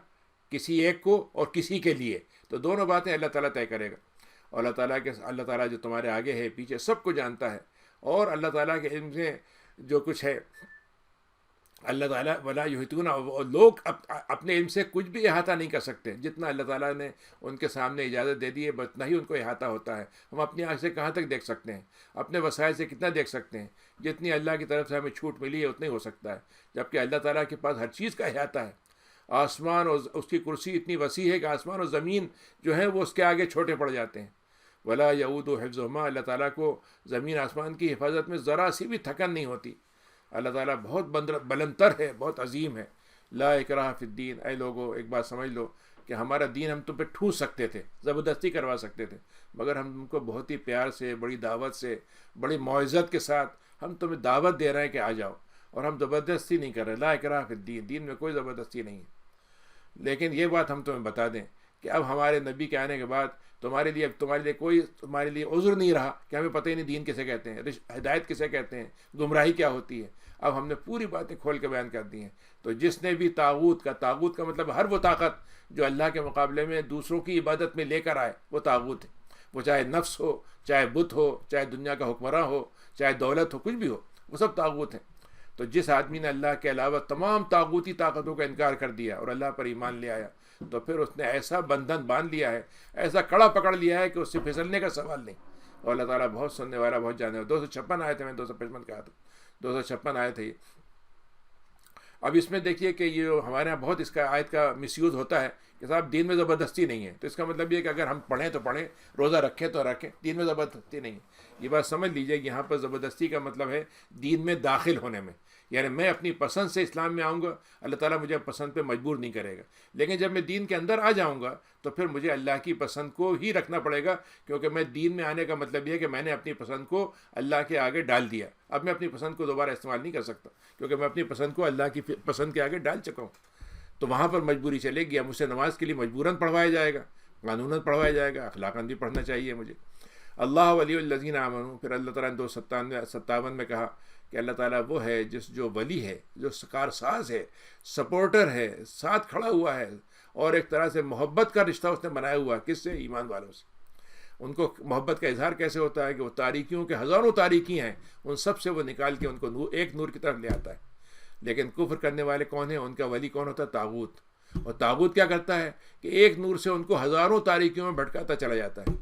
کسی ایک کو اور کسی کے لیے، تو دونوں باتیں اللہ تعالیٰ طے کرے گا۔ اور اللہ تعالیٰ جو تمہارے آگے ہے پیچھے سب کو جانتا ہے، اور اللہ تعالیٰ کے علم سے جو کچھ ہے اللہ تعالیٰ ولا یحیطون، لوگ اپنے علم سے کچھ بھی احاطہ نہیں کر سکتے، جتنا اللہ تعالیٰ نے ان کے سامنے اجازت دے دی ہے اتنا ہی ان کو احاطہ ہوتا ہے۔ ہم اپنی آنکھ سے کہاں تک دیکھ سکتے ہیں، اپنے وسائل سے کتنا دیکھ سکتے ہیں، جتنی اللہ کی طرف سے ہمیں چھوٹ ملی ہے اتنا ہی ہو سکتا ہے، جبکہ اللہ تعالیٰ کے پاس ہر چیز کا احاطہ ہے۔ آسمان اور اس کی کرسی اتنی وسیع ہے کہ آسمان اور زمین جو ہے وہ اس کے آگے چھوٹے پڑ جاتے ہیں۔ ولا یعود حفظہما، اللہ تعالیٰ کو زمین آسمان کی حفاظت میں ذرا سی بھی تھکن نہیں ہوتی۔ اللہ تعالیٰ بہت بلندر ہے، بہت عظیم ہے۔ لا اکراہ فی الدین، اے لوگو ایک بات سمجھ لو کہ ہمارا دین ہم تم پہ ٹھوس سکتے تھے، زبردستی کروا سکتے تھے، مگر ہم تم کو بہت ہی پیار سے، بڑی دعوت سے، بڑی معزت کے ساتھ ہم تمہیں دعوت دے رہے ہیں کہ آ جاؤ، اور ہم زبردستی نہیں کر رہے۔ لا اکراہ فی الدین، دین میں کوئی زبردستی نہیں ہے۔ لیکن یہ بات ہم تمہیں بتا دیں کہ اب ہمارے نبی کے آنے کے بعد تمہارے لیے عذر نہیں رہا کہ ہمیں پتہ ہی نہیں دین کسے کہتے ہیں، ہدایت کسے کہتے ہیں، گمراہی کیا ہوتی ہے۔ اب ہم نے پوری باتیں کھول کے بیان کر دی ہیں۔ تو جس نے بھی طاغوت کا مطلب ہر وہ طاقت جو اللہ کے مقابلے میں دوسروں کی عبادت میں لے کر آئے وہ طاغوت ہے، وہ چاہے نفس ہو، چاہے بت ہو، چاہے دنیا کا حکمراں ہو، چاہے دولت ہو، کچھ بھی ہو، وہ سب طاغوت ہیں۔ تو جس آدمی نے اللہ کے علاوہ تمام طاغوتی طاقتوں کا انکار کر دیا اور اللہ پر ایمان لے آیا، تو پھر اس نے ایسا بندھن باندھ لیا ہے، ایسا کڑا پکڑ لیا ہے کہ اس سے پھسلنے کا سوال نہیں۔ اور اللہ تعالیٰ بہت سننے والا، بہت جاننے والا۔ 256 آئے تھے، میں 255 کہا تھا، 256 آئے تھے۔ اب اس میں دیکھیے کہ یہ ہمارے یہاں بہت اس کا آیت کا مس یوز ہوتا ہے کہ صاحب دین میں زبردستی نہیں ہے، تو اس کا مطلب یہ کہ اگر ہم پڑھیں تو پڑھیں، روزہ رکھیں تو رکھیں، دین میں زبردستی نہیں ہے۔ یہ بات سمجھ لیجئے کہ یہاں پر زبردستی کا مطلب ہے دین میں داخل ہونے میں، یعنی میں اپنی پسند سے اسلام میں آؤں گا، اللہ تعالیٰ مجھے پسند پہ مجبور نہیں کرے گا، لیکن جب میں دین کے اندر آ جاؤں گا تو پھر مجھے اللہ کی پسند کو ہی رکھنا پڑے گا، کیونکہ میں دین میں آنے کا مطلب یہ ہے کہ میں نے اپنی پسند کو اللہ کے آگے ڈال دیا۔ اب میں اپنی پسند کو دوبارہ استعمال نہیں کر سکتا، کیونکہ میں اپنی پسند کو اللہ کی پسند کے آگے ڈال چکا ہوں۔ تو وہاں پر مجبوری چلے گی، اب مجھ سے نماز کے لیے مجبوراً پڑھوایا جائے گا، قانوناً پڑھوایا جائے گا، اخلاقاً بھی پڑھنا چاہیے مجھے۔ اللہ ولی الذین آمنوا، پھر اللہ تعالیٰ نے 257 میں کہا کہ اللہ تعالیٰ وہ ہے جو ولی ہے، جو کارساز ہے، سپورٹر ہے، ساتھ کھڑا ہوا ہے، اور ایک طرح سے محبت کا رشتہ اس نے بنایا ہوا ہے۔ کس سے؟ ایمان والوں سے۔ ان کو محبت کا اظہار کیسے ہوتا ہے کہ وہ تاریکیوں کے ہزاروں تاریکی ہیں، ان سب سے وہ نکال کے ان کو ایک نور کی طرف لے آتا ہے۔ لیکن کفر کرنے والے کون ہیں؟ ان کا ولی کون ہوتا ہے؟ طاغوت۔ اور طاغوت کیا کرتا ہے کہ ایک نور سے ان کو ہزاروں تاریکیوں میں بھٹکاتا چلا جاتا ہے،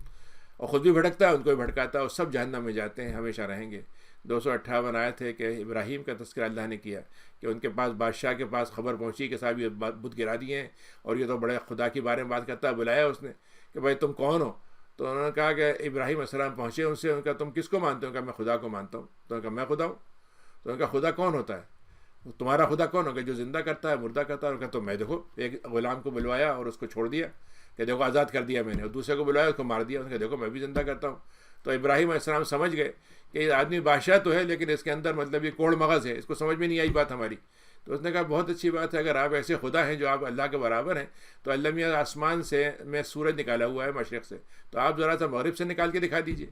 اور خود بھی بھٹکتا ہے، ان کو بھی بھٹکاتا ہے، اور سب جہنم میں جاتے ہیں، ہمیشہ رہیں گے۔ 258 آیت ہے کہ ابراہیم کا تذکرہ اللہ نے کیا کہ ان کے پاس بادشاہ کے پاس خبر پہنچی کہ صاحب یہ بت گرا دیے ہیں اور یہ تو بڑے خدا کے بارے میں بات کرتا ہے. بلایا اس نے کہ بھائی تم کون ہو؟ تو انہوں نے کہا کہ ابراہیم علیہ السلام پہنچے ان سے. ان کا تم کس کو مانتے ہو؟ کہ میں خدا کو مانتا ہوں. تو انہوں نے کہا میں خدا ہوں. تو انہوں نے کہا خدا کون ہوتا ہے؟ تمہارا خدا کون ہوگا؟ جو زندہ کرتا ہے مردہ کرتا ہے. انہوں نے کہا تو میں دیکھو ایک غلام کو بلوایا اور اس کو چھوڑ دیا کہ دیکھو آزاد کر دیا میں نے, اور دوسرے کو بلوایا اس کو مار دیا. انہوں نے کہا دیکھو میں بھی زندہ کرتا ہوں. تو ابراہیم علیہ السلام سمجھ گئے کہ یہ آدمی بادشاہ تو ہے لیکن اس کے اندر مطلب یہ کوڑ مغز ہے, اس کو سمجھ میں نہیں آئی بات ہماری. تو اس نے کہا بہت اچھی بات ہے, اگر آپ ایسے خدا ہیں جو آپ اللہ کے برابر ہیں تو اللہ میاں آسمان سے میں سورج نکالا ہوا ہے مشرق سے, تو آپ ذرا سا مغرب سے نکال کے دکھا دیجیے.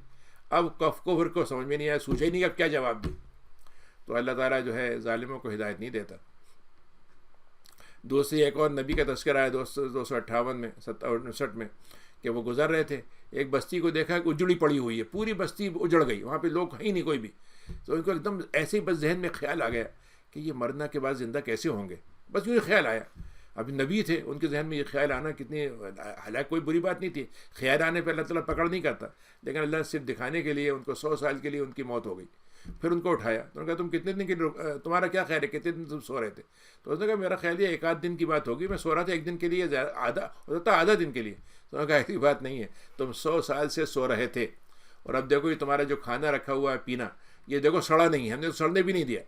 اب کفر کو سمجھ میں نہیں آیا, سوچا ہی نہیں اب کیا جواب دیں. تو اللہ تعالیٰ جو ہے ظالموں کو ہدایت نہیں دیتا. دوسری ایک اور نبی کا تذکرہ ہے 258 میں 59 میں کہ وہ گزر رہے تھے, ایک بستی کو دیکھا کہ اجڑی پڑی ہوئی ہے, پوری بستی اجڑ گئی, وہاں پہ لوگ ہیں ہی نہیں کوئی بھی. تو ان کو ایک دم ایسے ہی بس ذہن میں خیال آ گیا کہ یہ مرنا کے بعد زندہ کیسے ہوں گے. بس یوں خیال آیا. ابھی نبی تھے, ان کے ذہن میں یہ خیال آنا کتنی, حالانکہ کوئی بری بات نہیں تھی, خیال آنے پہ اللہ تعالیٰ پکڑ نہیں کرتا, لیکن اللہ صرف دکھانے کے لیے ان کو 100 سال کے لیے ان کی موت ہو گئی. پھر ان کو اٹھایا تو انہوں نے کہا تم کتنے دن کے تمہارا کیا خیال ہے, کتنے دن تم سو رہے تھے؟ تو اس نے کہا میرا خیال یہ 1 آدھ دن کی بات ہوگی, میں سو رہا تھا 1 دن کے لیے, آدھا دن کے لیے. تو انہوں نے کہا ایسی بات نہیں ہے, تم 100 سال سے سو رہے تھے, اور اب دیکھو یہ تمہارا جو کھانا رکھا ہوا ہے پینا, یہ دیکھو سڑا نہیں ہے, ہم نے تو سڑنے بھی نہیں دیا.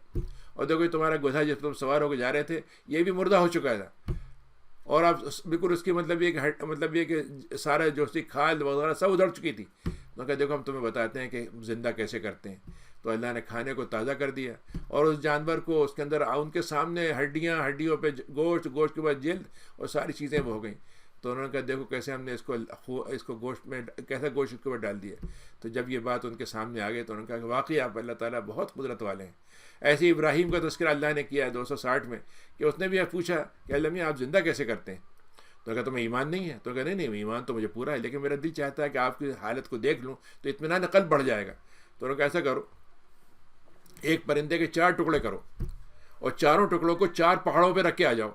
اور دیکھو یہ تمہارا گدھا جس پر تم سوار ہو کے جا رہے تھے یہ بھی مردہ ہو چکا تھا, اور اب بالکل اس کی مطلب یہ کہ سارا جو اس کی کھال وغیرہ سب ادھڑ چکی تھی. تو کہا دیکھو ہم تمہیں بتاتے ہیں کہ زندہ کیسے کرتے ہیں. تو اللہ نے کھانے کو تازہ کر دیا, اور اس جانور کو اس کے اندر ان کے سامنے ہڈیوں پہ گوشت کے بعد جلد اور ساری چیزیں وہ ہو گئیں. تو انہوں نے کہا دیکھو کیسے ہم نے اس کو گوشت میں کیسا گوشت اس کے اوپر ڈال دیا. تو جب یہ بات ان کے سامنے آ گئی تو انہوں نے کہا کہ واقعی آپ اللہ تعالیٰ بہت قدرت والے ہیں. ایسے ابراہیم کا تذکرہ اللہ نے کیا ہے 260 میں کہ اس نے بھی پوچھا کہ اللہ میاں آپ زندہ کیسے کرتے ہیں؟ تو کہا تمہیں ایمان نہیں ہے؟ تو کہا نہیں ایمان تو مجھے پورا ہے, لیکن میرا دل چاہتا ہے کہ آپ کی حالت کو دیکھ لوں تو اطمینان قلب بڑھ جائے گا. تو انہوں نے کہا ایسا کرو, ایک پرندے کے 4 ٹکڑے کرو اور چاروں ٹکڑوں کو 4 پہاڑوں پہ رکھ کے آ جاؤ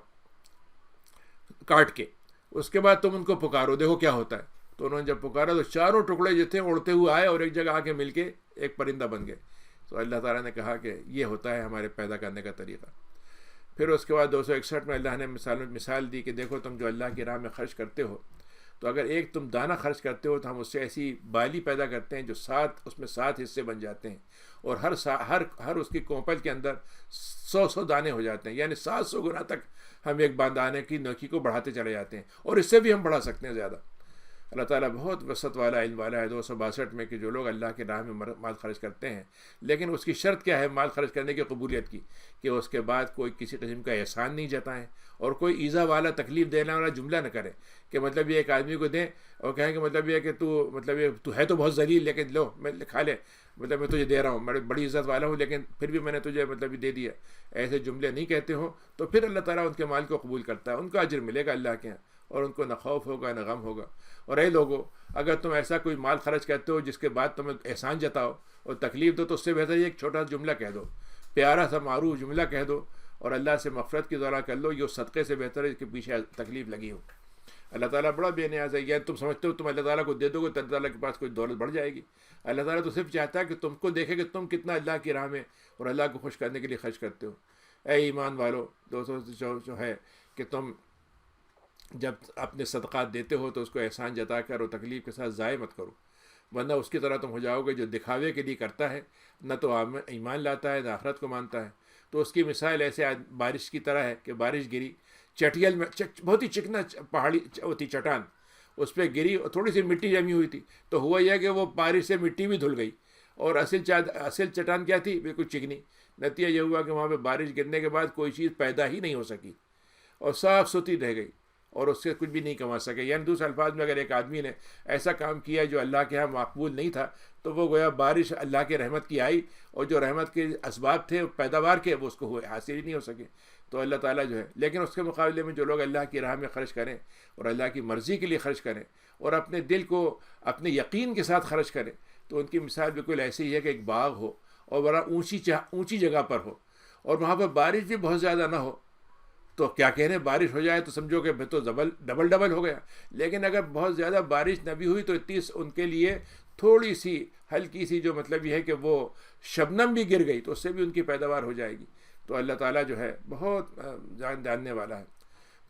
کاٹ کے, اس کے بعد تم ان کو پکارو دیکھو کیا ہوتا ہے. تو انہوں نے جب پکارا تو چاروں ٹکڑے جو تھے اڑتے ہوئے آئے اور ایک جگہ آ کے مل کے ایک پرندہ بن گئے. تو اللہ تعالیٰ نے کہا کہ یہ ہوتا ہے ہمارے پیدا کرنے کا طریقہ. پھر اس کے بعد 261 میں اللہ نے مثال دی کہ دیکھو تم جو اللہ کی راہ میں خرچ کرتے ہو, تو اگر ایک تم دانہ خرچ کرتے ہو تو ہم اس سے ایسی بالی پیدا کرتے ہیں جو اس میں 7 حصے بن جاتے ہیں, اور ہر اس کی کوپل کے اندر 100 دانے ہو جاتے ہیں, یعنی 700 گنا تک ہم ایک دانے کی نیکی کو بڑھاتے چلے جاتے ہیں, اور اس سے بھی ہم بڑھا سکتے ہیں زیادہ. اللہ تعالیٰ بہت وسعت والا علم والا ہے. 262 میں کہ جو لوگ اللہ کے راہ میں مال خرچ کرتے ہیں, لیکن اس کی شرط کیا ہے مال خرچ کرنے کی قبولیت کی, کہ اس کے بعد کوئی کسی قسم کا احسان نہیں جتائیں اور کوئی ایذا والا تکلیف دینے والا جملہ نہ کرے کہ مطلب یہ ایک آدمی کو دیں اور کہیں کہ مطلب یہ کہ تو ہے تو بہت ذلیل لیکن لو میں کھا لے, مطلب میں تجھے دے رہا ہوں, میں بڑی عزت والا ہوں لیکن پھر بھی میں نے تجھے مطلب دے دیا. ایسے جملے نہیں کہتے ہو تو پھر اللہ تعالیٰ ان کے مال کو قبول کرتا ہے, ان کا اجر ملے گا اللہ کے یہاں, اور ان کو نہ خوف ہوگا نہ غم ہوگا. اور اے لوگوں, اگر تم ایسا کوئی مال خرچ کرتے ہو جس کے بعد تمہیں احسان جتاؤ اور تکلیف دو تو اس سے بہتر ایک چھوٹا جملہ کہہ دو, پیارا سا معروف جملہ کہہ دو اور اللہ سے مغفرت کی دعا کر لو. یہ صدقے سے بہتر ہے اس کے پیچھے تکلیف لگی ہو. اللہ تعالیٰ بڑا بے نیاز ہے. یا تم سمجھتے ہو تم اللہ تعالیٰ کو دے دو گے تو اللہ تعالیٰ کے پاس کوئی دولت بڑھ جائے گی؟ اللہ تعالیٰ تو صرف چاہتا ہے کہ تم کو دیکھے کہ تم کتنا اللہ کی راہ میں اور اللہ کو خوش کرنے کے لیے خرچ کرتے ہو. اے ایمان والو, 200 جو ہے کہ تم جب اپنے صدقات دیتے ہو تو اس کو احسان جتا کر اور تکلیف کے ساتھ ضائع مت کرو, ورنہ اس کی طرح تم ہو جاؤ گے جو دکھاوے کے لیے کرتا ہے, نہ تو ایمان لاتا ہے نہ آخرت کو مانتا ہے. تو اس کی مثال ایسے بارش کی طرح ہے کہ بارش گری چٹیل میں, بہت ہی چکنا پہاڑی ہوتی چٹان, اس پہ گری اور تھوڑی سی مٹی جمی ہوئی تھی, تو ہوا یہ کہ وہ بارش سے مٹی بھی دھل گئی, اور اصل چٹان کیا تھی؟ بالکل چکنی. نتیجہ یہ ہوا کہ وہاں پہ بارش گرنے کے بعد کوئی چیز پیدا ہی نہیں ہو سکی اور صاف ستھری رہ گئی, اور اس سے کچھ بھی نہیں کما سکے. یعنی دوسرے الفاظ میں اگر ایک آدمی نے ایسا کام کیا جو اللہ کے ہاں مقبول نہیں تھا تو وہ گویا بارش اللہ کے رحمت کی آئی, اور جو رحمت کے اسباب تھے پیداوار کے وہ اس کو حاصل ہی نہیں ہو سکے. تو اللہ تعالیٰ جو ہے, لیکن اس کے مقابلے میں جو لوگ اللہ کی راہ میں خرچ کریں اور اللہ کی مرضی کے لیے خرچ کریں اور اپنے دل کو اپنے یقین کے ساتھ خرچ کریں, تو ان کی مثال بالکل ایسی ہی ہے کہ ایک باغ ہو اور بڑا اونچی جگہ پر ہو, اور وہاں پر بارش بھی بہت زیادہ نہ ہو. تو کیا کہنے, بارش ہو جائے تو سمجھو کہ تو ڈبل ہو گیا, لیکن اگر بہت زیادہ بارش نہ بھی ہوئی تو اتنی ان کے لیے تھوڑی سی ہلکی سی جو مطلب یہ ہے کہ وہ شبنم بھی گر گئی تو اس سے بھی ان کی پیداوار ہو جائے گی. تو اللہ تعالیٰ جو ہے بہت جاننے والا ہے.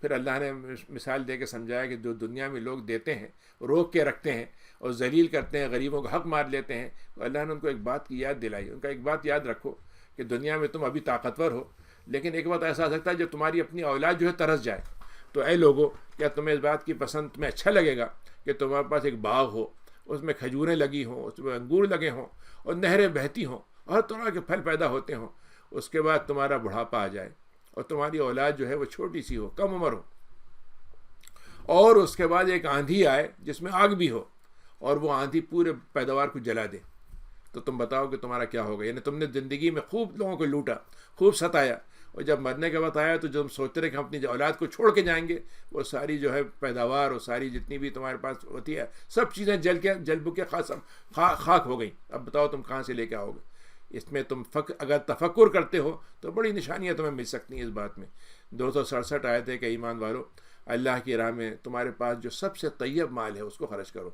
پھر اللہ نے مثال دے کے سمجھایا کہ جو دنیا میں لوگ دیتے ہیں روک کے رکھتے ہیں اور ذلیل کرتے ہیں, غریبوں کو حق مار لیتے ہیں, تو اللہ نے ان کو ایک بات کی یاد دلائی. ان کا ایک بات یاد رکھو کہ دنیا میں تم ابھی طاقتور ہو, لیکن ایک بات ایسا ہو سکتا ہے جو تمہاری اپنی اولاد جو ہے ترس جائے. تو اے لوگوں, کیا تمہیں اس بات کی پسند, تمہیں اچھا لگے گا کہ تمہارے پاس ایک باغ ہو, اس میں کھجوریں لگی ہوں, اس میں انگور لگے ہوں اور نہریں بہتی ہوں, ہر طرح کے پھل پیدا ہوتے ہوں, اس کے بعد تمہارا بڑھاپا آ جائے اور تمہاری اولاد جو ہے وہ چھوٹی سی ہو, کم عمر ہو, اور اس کے بعد ایک آندھی آئے جس میں آگ بھی ہو اور وہ آندھی پورے پیداوار کو جلا دے, تو تم بتاؤ کہ تمہارا کیا ہوگا؟ یعنی تم نے زندگی میں خوب لوگوں کو لوٹا, خوب ستایا, اور جب مرنے کے وقت آیا تو جو ہم سوچتے رہے کہ ہم اپنی اولاد کو چھوڑ کے جائیں گے, وہ ساری جو ہے پیداوار اور ساری جتنی بھی تمہارے پاس ہوتی ہے سب چیزیں جل بک کے خاک ہو گئیں. اب بتاؤ تم کہاں سے لے کے آؤ گے؟ اس میں تم اگر تفکر کرتے ہو تو بڑی نشانیاں تمہیں مل سکتی ہیں اس بات میں. 267 آیت ہے کہ ایمان والو, اللہ کی راہ میں تمہارے پاس جو سب سے طیب مال ہے اس کو خرچ کرو.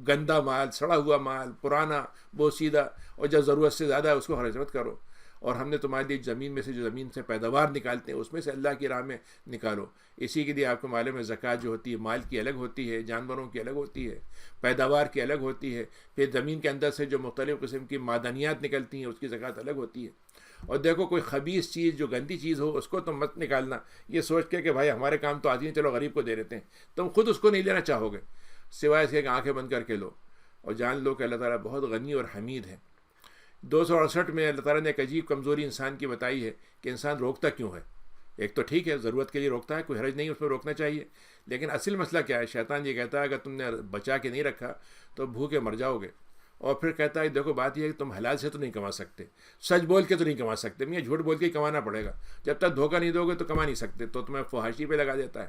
گندا مال, سڑا ہوا مال, پرانا, بوسیدہ, اور جب ضرورت سے زیادہ ہے اس کو خرچ مت کرو. اور ہم نے تمہارے لیے زمین میں سے جو زمین سے پیداوار نکالتے ہیں اس میں سے اللہ کی راہ میں نکالو. اسی کے لیے آپ کو معلوم ہے زکوٰۃ جو ہوتی ہے مال کی الگ ہوتی ہے, جانوروں کی الگ ہوتی ہے, پیداوار کی الگ ہوتی ہے. پھر زمین کے اندر سے جو مختلف قسم کی معدنیات نکلتی ہیں اس کی زکوٰۃ الگ ہوتی ہے. اور دیکھو کوئی خبیث چیز جو گندی چیز ہو اس کو تم مت نکالنا یہ سوچ کے کہ بھائی ہمارے کام تو آتی نہیں, چلو غریب کو دے دیتے ہیں. تم خود اس کو نہیں لینا چاہو گے, سوائے اس کے کہ آنکھیں بند کر کے لو اور جان لو کہ اللہ تعالیٰ بہت غنی اور حمید ہے. 268 میں اللہ تعالیٰ نے ایک عجیب کمزوری انسان کی بتائی ہے کہ انسان روکتا کیوں ہے. ایک تو ٹھیک ہے ضرورت کے لیے روکتا ہے, کوئی حرج نہیں اس میں روکنا چاہیے, لیکن اصل مسئلہ کیا ہے؟ شیطان یہ کہتا ہے اگر تم نے بچا کے نہیں رکھا تو بھوکے مر جاؤ گے. اور پھر کہتا ہے دیکھو بات یہ ہے کہ تم حلال سے تو نہیں کما سکتے, سچ بول کے تو نہیں کما سکتے, میں جھوٹ بول کے ہی کمانا پڑے گا. جب تک دھوکہ نہیں دو گے تو کما نہیں سکتے, تو تمہیں فحاشی پہ لگا دیتا ہے.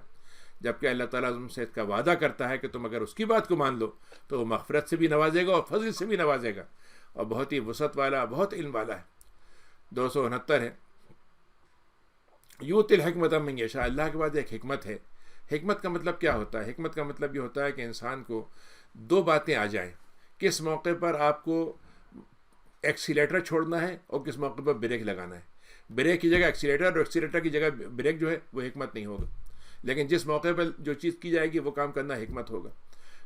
جبکہ اللہ تعالیٰ تم سے اس کا وعدہ کرتا ہے کہ تم اگر اس کی بات کو مان لو تو وہ مغفرت سے بھی نوازے گا اور فضل سے بھی نوازے گا, اور بہت ہی وسعت والا, بہت علم والا ہے. 269 ہے یوت الحکمت من یشاء. اللہ کے بعد ایک حکمت ہے. حکمت کا مطلب کیا ہوتا ہے؟ حکمت کا مطلب یہ ہوتا ہے کہ انسان کو دو باتیں آ جائیں, کس موقع پر آپ کو ایکسیلیٹر چھوڑنا ہے اور کس موقع پر بریک لگانا ہے. بریک کی جگہ ایکسیلیٹر اور ایکسیلیٹر کی جگہ بریک جو ہے وہ حکمت نہیں ہوگا, لیکن جس موقع پر جو چیز کی جائے گی وہ کام کرنا حکمت ہوگا.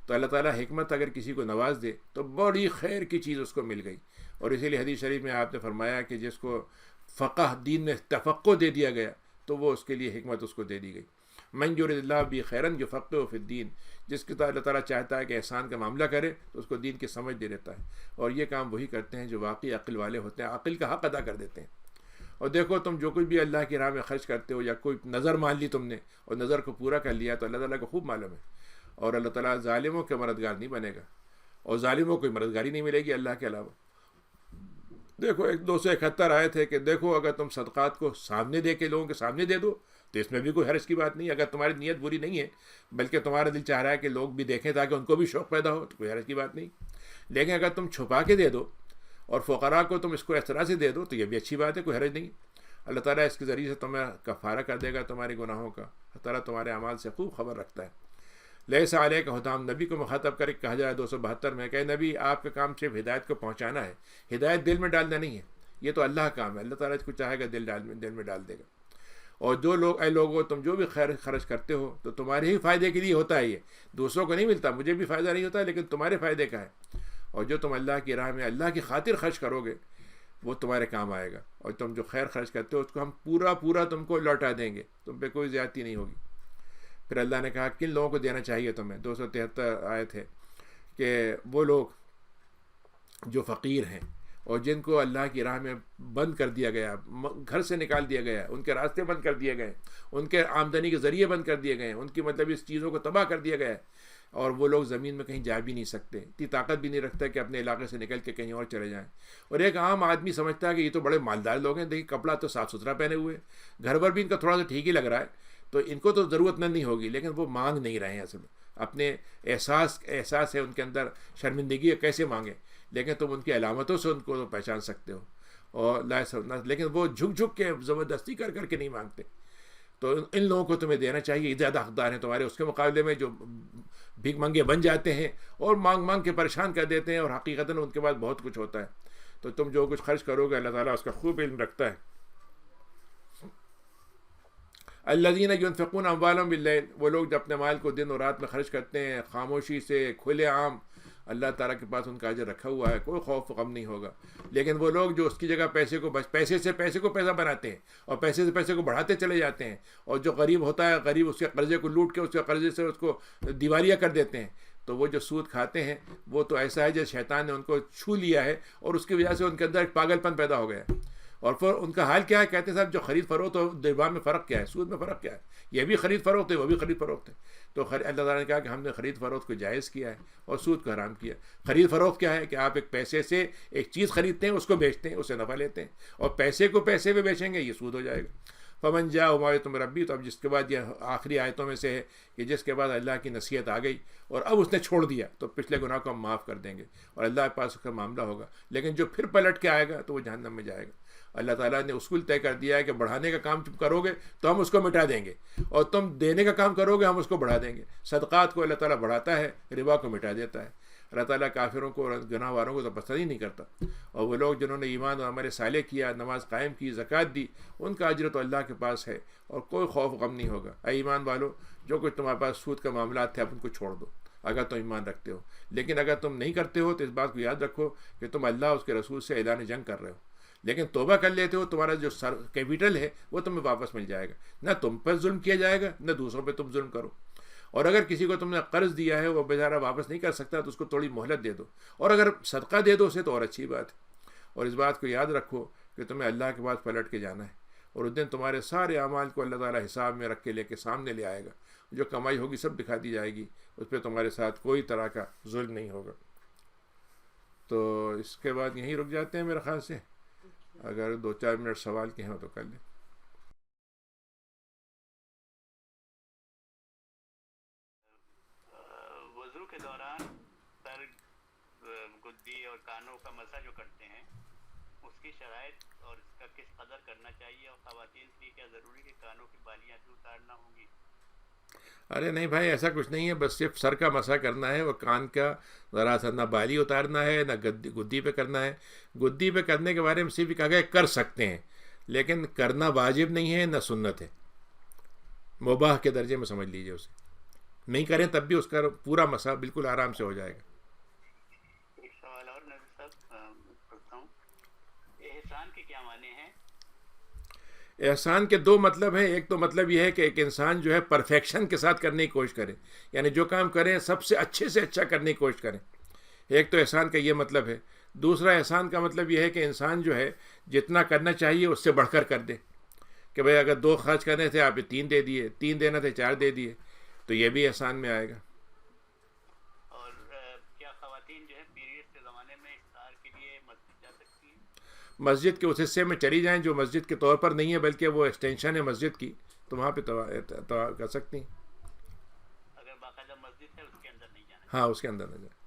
تو اللہ تعالیٰ حکمت اگر کسی کو نواز دے تو بڑی خیر کی چیز اس کو مل گئی. اور اسی لیے حدیث شریف میں آپ نے فرمایا کہ جس کو فقہ دین میں تفقہ دے دیا گیا تو وہ اس کے لیے حکمت اس کو دے دی گئی. من یرد اللہ بہ خیرا یفقہہ فی الدین. جس کے اللہ تعالیٰ چاہتا ہے کہ احسان کا معاملہ کرے تو اس کو دین کی سمجھ دے دیتا ہے. اور یہ کام وہی کرتے ہیں جو واقعی عقل والے ہوتے ہیں, عقل کا حق ادا کر دیتے ہیں. اور دیکھو تم جو کچھ بھی اللہ کی راہ میں خرچ کرتے ہو, یا کوئی نظر مان لی تم نے اور نظر کو پورا کر لیا, تو اللہ تعالیٰ کو خوب معلوم ہے. اور اللہ تعالیٰ ظالموں کے مددگار نہیں بنے گا, اور ظالموں کو مددگاری نہیں ملے گی اللہ کے علاوہ. دیکھو 271 آئے تھے کہ دیکھو اگر تم صدقات کو سامنے دے کے لوگوں کے سامنے دے دو تو اس میں بھی کوئی حرج کی بات نہیں. اگر تمہاری نیت بری نہیں ہے بلکہ تمہارا دل چاہ رہا ہے کہ لوگ بھی دیکھیں تاکہ ان کو بھی شوق پیدا ہو, تو کوئی حرج کی بات نہیں. لیکن اگر تم چھپا کے دے دو اور فقراء کو تم اس کو اس طرح سے دے دو تو یہ بھی اچھی بات ہے, کوئی حرج نہیں. اللہ تعالیٰ اس کے ذریعے سے تمہیں کفارہ کر دے گا تمہارے گناہوں کا. اللہ تعالیٰ تمہارے اعمال سے خوب خبر رکھتا ہے. لیس علیک ہداہم, نبی کو مخاطب کر کے کہا جائے 272 میں کہ نبی آپ کا کام صرف ہدایت کو پہنچانا ہے, ہدایت دل میں ڈالنا نہیں ہے. یہ تو اللہ کا کام ہے, اللہ تعالیٰ اس کو چاہے گا دل میں ڈال دے گا. اور جو لوگ اے لوگوں تم جو بھی خیر خرچ کرتے ہو تو تمہارے ہی فائدے کے لیے ہوتا ہے, یہ دوسروں کو نہیں ملتا. مجھے بھی فائدہ نہیں ہوتا لیکن تمہارے فائدے کا ہے. اور جو تم اللہ کی راہ میں اللہ کی خاطر خرچ کرو گے وہ تمہارے کام آئے گا. اور تم جو خیر خرچ کرتے ہو اس کو ہم پورا تم کو لوٹا دیں گے, تم پہ کوئی زیادتی نہیں ہوگی. پھر اللہ نے کہا کن لوگوں کو دینا چاہیے تمہیں. 273 آئے تھے کہ وہ لوگ جو فقیر ہیں اور جن کو اللہ کی راہ میں بند کر دیا گیا, گھر سے نکال دیا گیا, ان کے راستے بند کر دیے گئے, ان کے آمدنی کے ذریعے بند کر دیے گئے, ان کی مطلب اس چیزوں کو تباہ کر دیا گیا, اور وہ لوگ زمین میں کہیں جا بھی نہیں سکتے, اتنی طاقت بھی نہیں رکھتا کہ اپنے علاقے سے نکل کے کہیں اور چلے جائیں. اور ایک عام آدمی سمجھتا ہے کہ یہ تو بڑے مالدار لوگ ہیں, دیکھیے کپڑا تو صاف ستھرا پہنے ہوئے, گھر پر بھی ان کا تھوڑا سا ٹھیک ہی لگ رہا ہے, تو ان کو تو ضرورت نہیں ہوگی, لیکن وہ مانگ نہیں رہے ہیں. اصل میں اپنے احساس ہے ان کے اندر, شرمندگی ہے کیسے مانگیں, لیکن تم ان کی علامتوں سے ان کو پہچان سکتے ہو. اور لیکن وہ جھک کے زبردستی کر کے نہیں مانگتے. تو ان لوگوں کو تمہیں دینا چاہیے، یہ زیادہ حقدار ہیں تمہارے اس کے مقابلے میں جو بھیک منگے بن جاتے ہیں اور مانگ مانگ کے پریشان کر دیتے ہیں، اور حقیقتاً ان کے پاس بہت کچھ ہوتا ہے. تو تم جو کچھ خرچ کرو گے اللہ تعالیٰ اس کا خوب علم رکھتا ہے. الذین ینفقون اموالهم باللیل، وہ لوگ جو اپنے مال کو دن اور رات میں خرچ کرتے ہیں خاموشی سے کھلے عام، اللہ تعالیٰ کے پاس ان کا اجر رکھا ہوا ہے، کوئی خوف و غم نہیں ہوگا. لیکن وہ لوگ جو اس کی جگہ پیسے کو پیسے سے پیسے کو پیسہ بناتے ہیں اور پیسے سے پیسے کو بڑھاتے چلے جاتے ہیں، اور جو غریب ہوتا ہے غریب اس کے قرضے کو لوٹ کے اس کے قرضے سے اس کو دیوالیہ کر دیتے ہیں، تو وہ جو سود کھاتے ہیں وہ تو ایسا ہے جیسے شیطان نے ان کو چھو لیا ہے اور اس کی وجہ سے ان کے اندر ایک پاگل پن پیدا ہو گیا ہے. اور پھر ان کا حال کیا ہے؟ کہتے ہیں صاحب جو خرید فروخت اور ربا میں فرق کیا ہے، سود میں فرق کیا ہے؟ یہ بھی خرید فروخت ہے، وہ بھی خرید فروخت ہے. تو اللہ تعالیٰ نے کہا کہ ہم نے خرید فروخت کو جائز کیا ہے اور سود کو حرام کیا. خرید فروخت کیا ہے کہ آپ ایک پیسے سے ایک چیز خریدتے ہیں، اس کو بیچتے ہیں، اس سے نفع لیتے ہیں، اور پیسے کو پیسے میں بیچیں گے، یہ سود ہو جائے گا. فمن جاء موعظۃ من ربہ، تو اب جس کے بعد یہ آخری آیتوں میں سے ہے کہ جس کے بعد اللہ کی نصیحت آ گئی اور اب اس نے چھوڑ دیا، تو پچھلے گناہ کو ہم معاف کر دیں گے اور اللہ کے پاس اس کا معاملہ ہوگا. لیکن جو پھر پلٹ کے آئے گا تو وہ جہنم میں جائے گا. اللہ تعالیٰ نے اصول طے کر دیا ہے کہ بڑھانے کا کام تم کرو گے تو ہم اس کو مٹا دیں گے، اور تم دینے کا کام کرو گے ہم اس کو بڑھا دیں گے. صدقات کو اللہ تعالیٰ بڑھاتا ہے، ربا کو مٹا دیتا ہے. اللہ تعالیٰ کافروں کو اور گناہ واروں کو تو پسند ہی نہیں کرتا. اور وہ لوگ جنہوں نے ایمان اور عمل صالح کیا، نماز قائم کی، زکوٰۃ دی، ان کا اجر تو اللہ کے پاس ہے اور کوئی خوف غم نہیں ہوگا. اے ایمان والو، جو کچھ تمہارے پاس سود کا معاملات تھے اب ان کو چھوڑ دو اگر تم ایمان رکھتے ہو. لیکن اگر تم نہیں کرتے ہو تو اس بات کو یاد رکھو کہ تم اللہ اس کے رسول سے اعلان جنگ کر رہے ہو. لیکن توبہ کر لیتے ہو، تمہارا جو کیپیٹل ہے وہ تمہیں واپس مل جائے گا. نہ تم پر ظلم کیا جائے گا، نہ دوسروں پہ تم ظلم کرو. اور اگر کسی کو تم نے قرض دیا ہے وہ بیچارہ واپس نہیں کر سکتا تو اس کو تھوڑی مہلت دے دو، اور اگر صدقہ دے دو اسے تو اور اچھی بات ہے. اور اس بات کو یاد رکھو کہ تمہیں اللہ کے پاس پلٹ کے جانا ہے، اور اس دن تمہارے سارے اعمال کو اللہ تعالیٰ حساب میں رکھ کے لے کے سامنے لے آئے گا. جو کمائی ہوگی سب دکھا دی جائے گی، اس پہ تمہارے ساتھ کوئی طرح کا ظلم نہیں ہوگا. تو اس کے بعد یہیں رک جاتے ہیں میرے خیال سے. اگر 2-4 منٹ سوال کے ہیں تو کر لیں. وضو کے دوران سر، گدی اور کانوں کا مسح جو کرتے ہیں، اس کی شرائط اور اس کا کس قدر کرنا چاہیے، اور خواتین کے لیے کیا ضروری کہ کانوں کی بالیاں بھی اتارنا ہوں گی؟ ارے نہیں بھائی، ایسا کچھ نہیں ہے، بس صرف سر کا مسح کرنا ہے، اور کان کا ذرا سا نہ بالی اتارنا ہے نہ گدی پہ کرنا ہے. گدی پہ کرنے کے بارے میں صرف کہا گیا کر سکتے ہیں، لیکن کرنا واجب نہیں ہے نہ سنت ہے، مباح کے درجے میں سمجھ لیجئے اسے. نہیں کریں تب بھی اس کا پورا مسح بالکل آرام سے ہو جائے گا. ایک سوال اور نبی صاحب پوچھتا ہوں، احسان کے کیا معنی ہیں؟ احسان کے 2 مطلب ہیں. ایک تو مطلب یہ ہے کہ ایک انسان جو ہے پرفیکشن کے ساتھ کرنے کی کوشش کرے، یعنی جو کام کریں سب سے اچھا کرنے کی کوشش کریں. ایک تو احسان کا یہ مطلب ہے. دوسرا احسان کا مطلب یہ ہے کہ انسان جو ہے جتنا کرنا چاہیے اس سے بڑھ کر کر دے، کہ بھئی اگر 2 خرچ کرنے تھے آپ نے 3 دے دیے، 3 دینا تھے 4 دے دیے، تو یہ بھی احسان میں آئے گا. اور کیا خواتین جو ہے پیریڈ کے زمانے میں افطار کے لیے مسجد جا سکتی ہیں؟ مسجد کے اس حصے میں چلی جائیں جو مسجد کے طور پر نہیں ہے بلکہ وہ ایکسٹینشن ہے مسجد کی، تو وہاں پہ کر سکتی ہیں. اگر باقاعدہ مسجد ہے اس کے اندر نہیں جانا؟ ہاں، اس کے اندر نہ جائیں.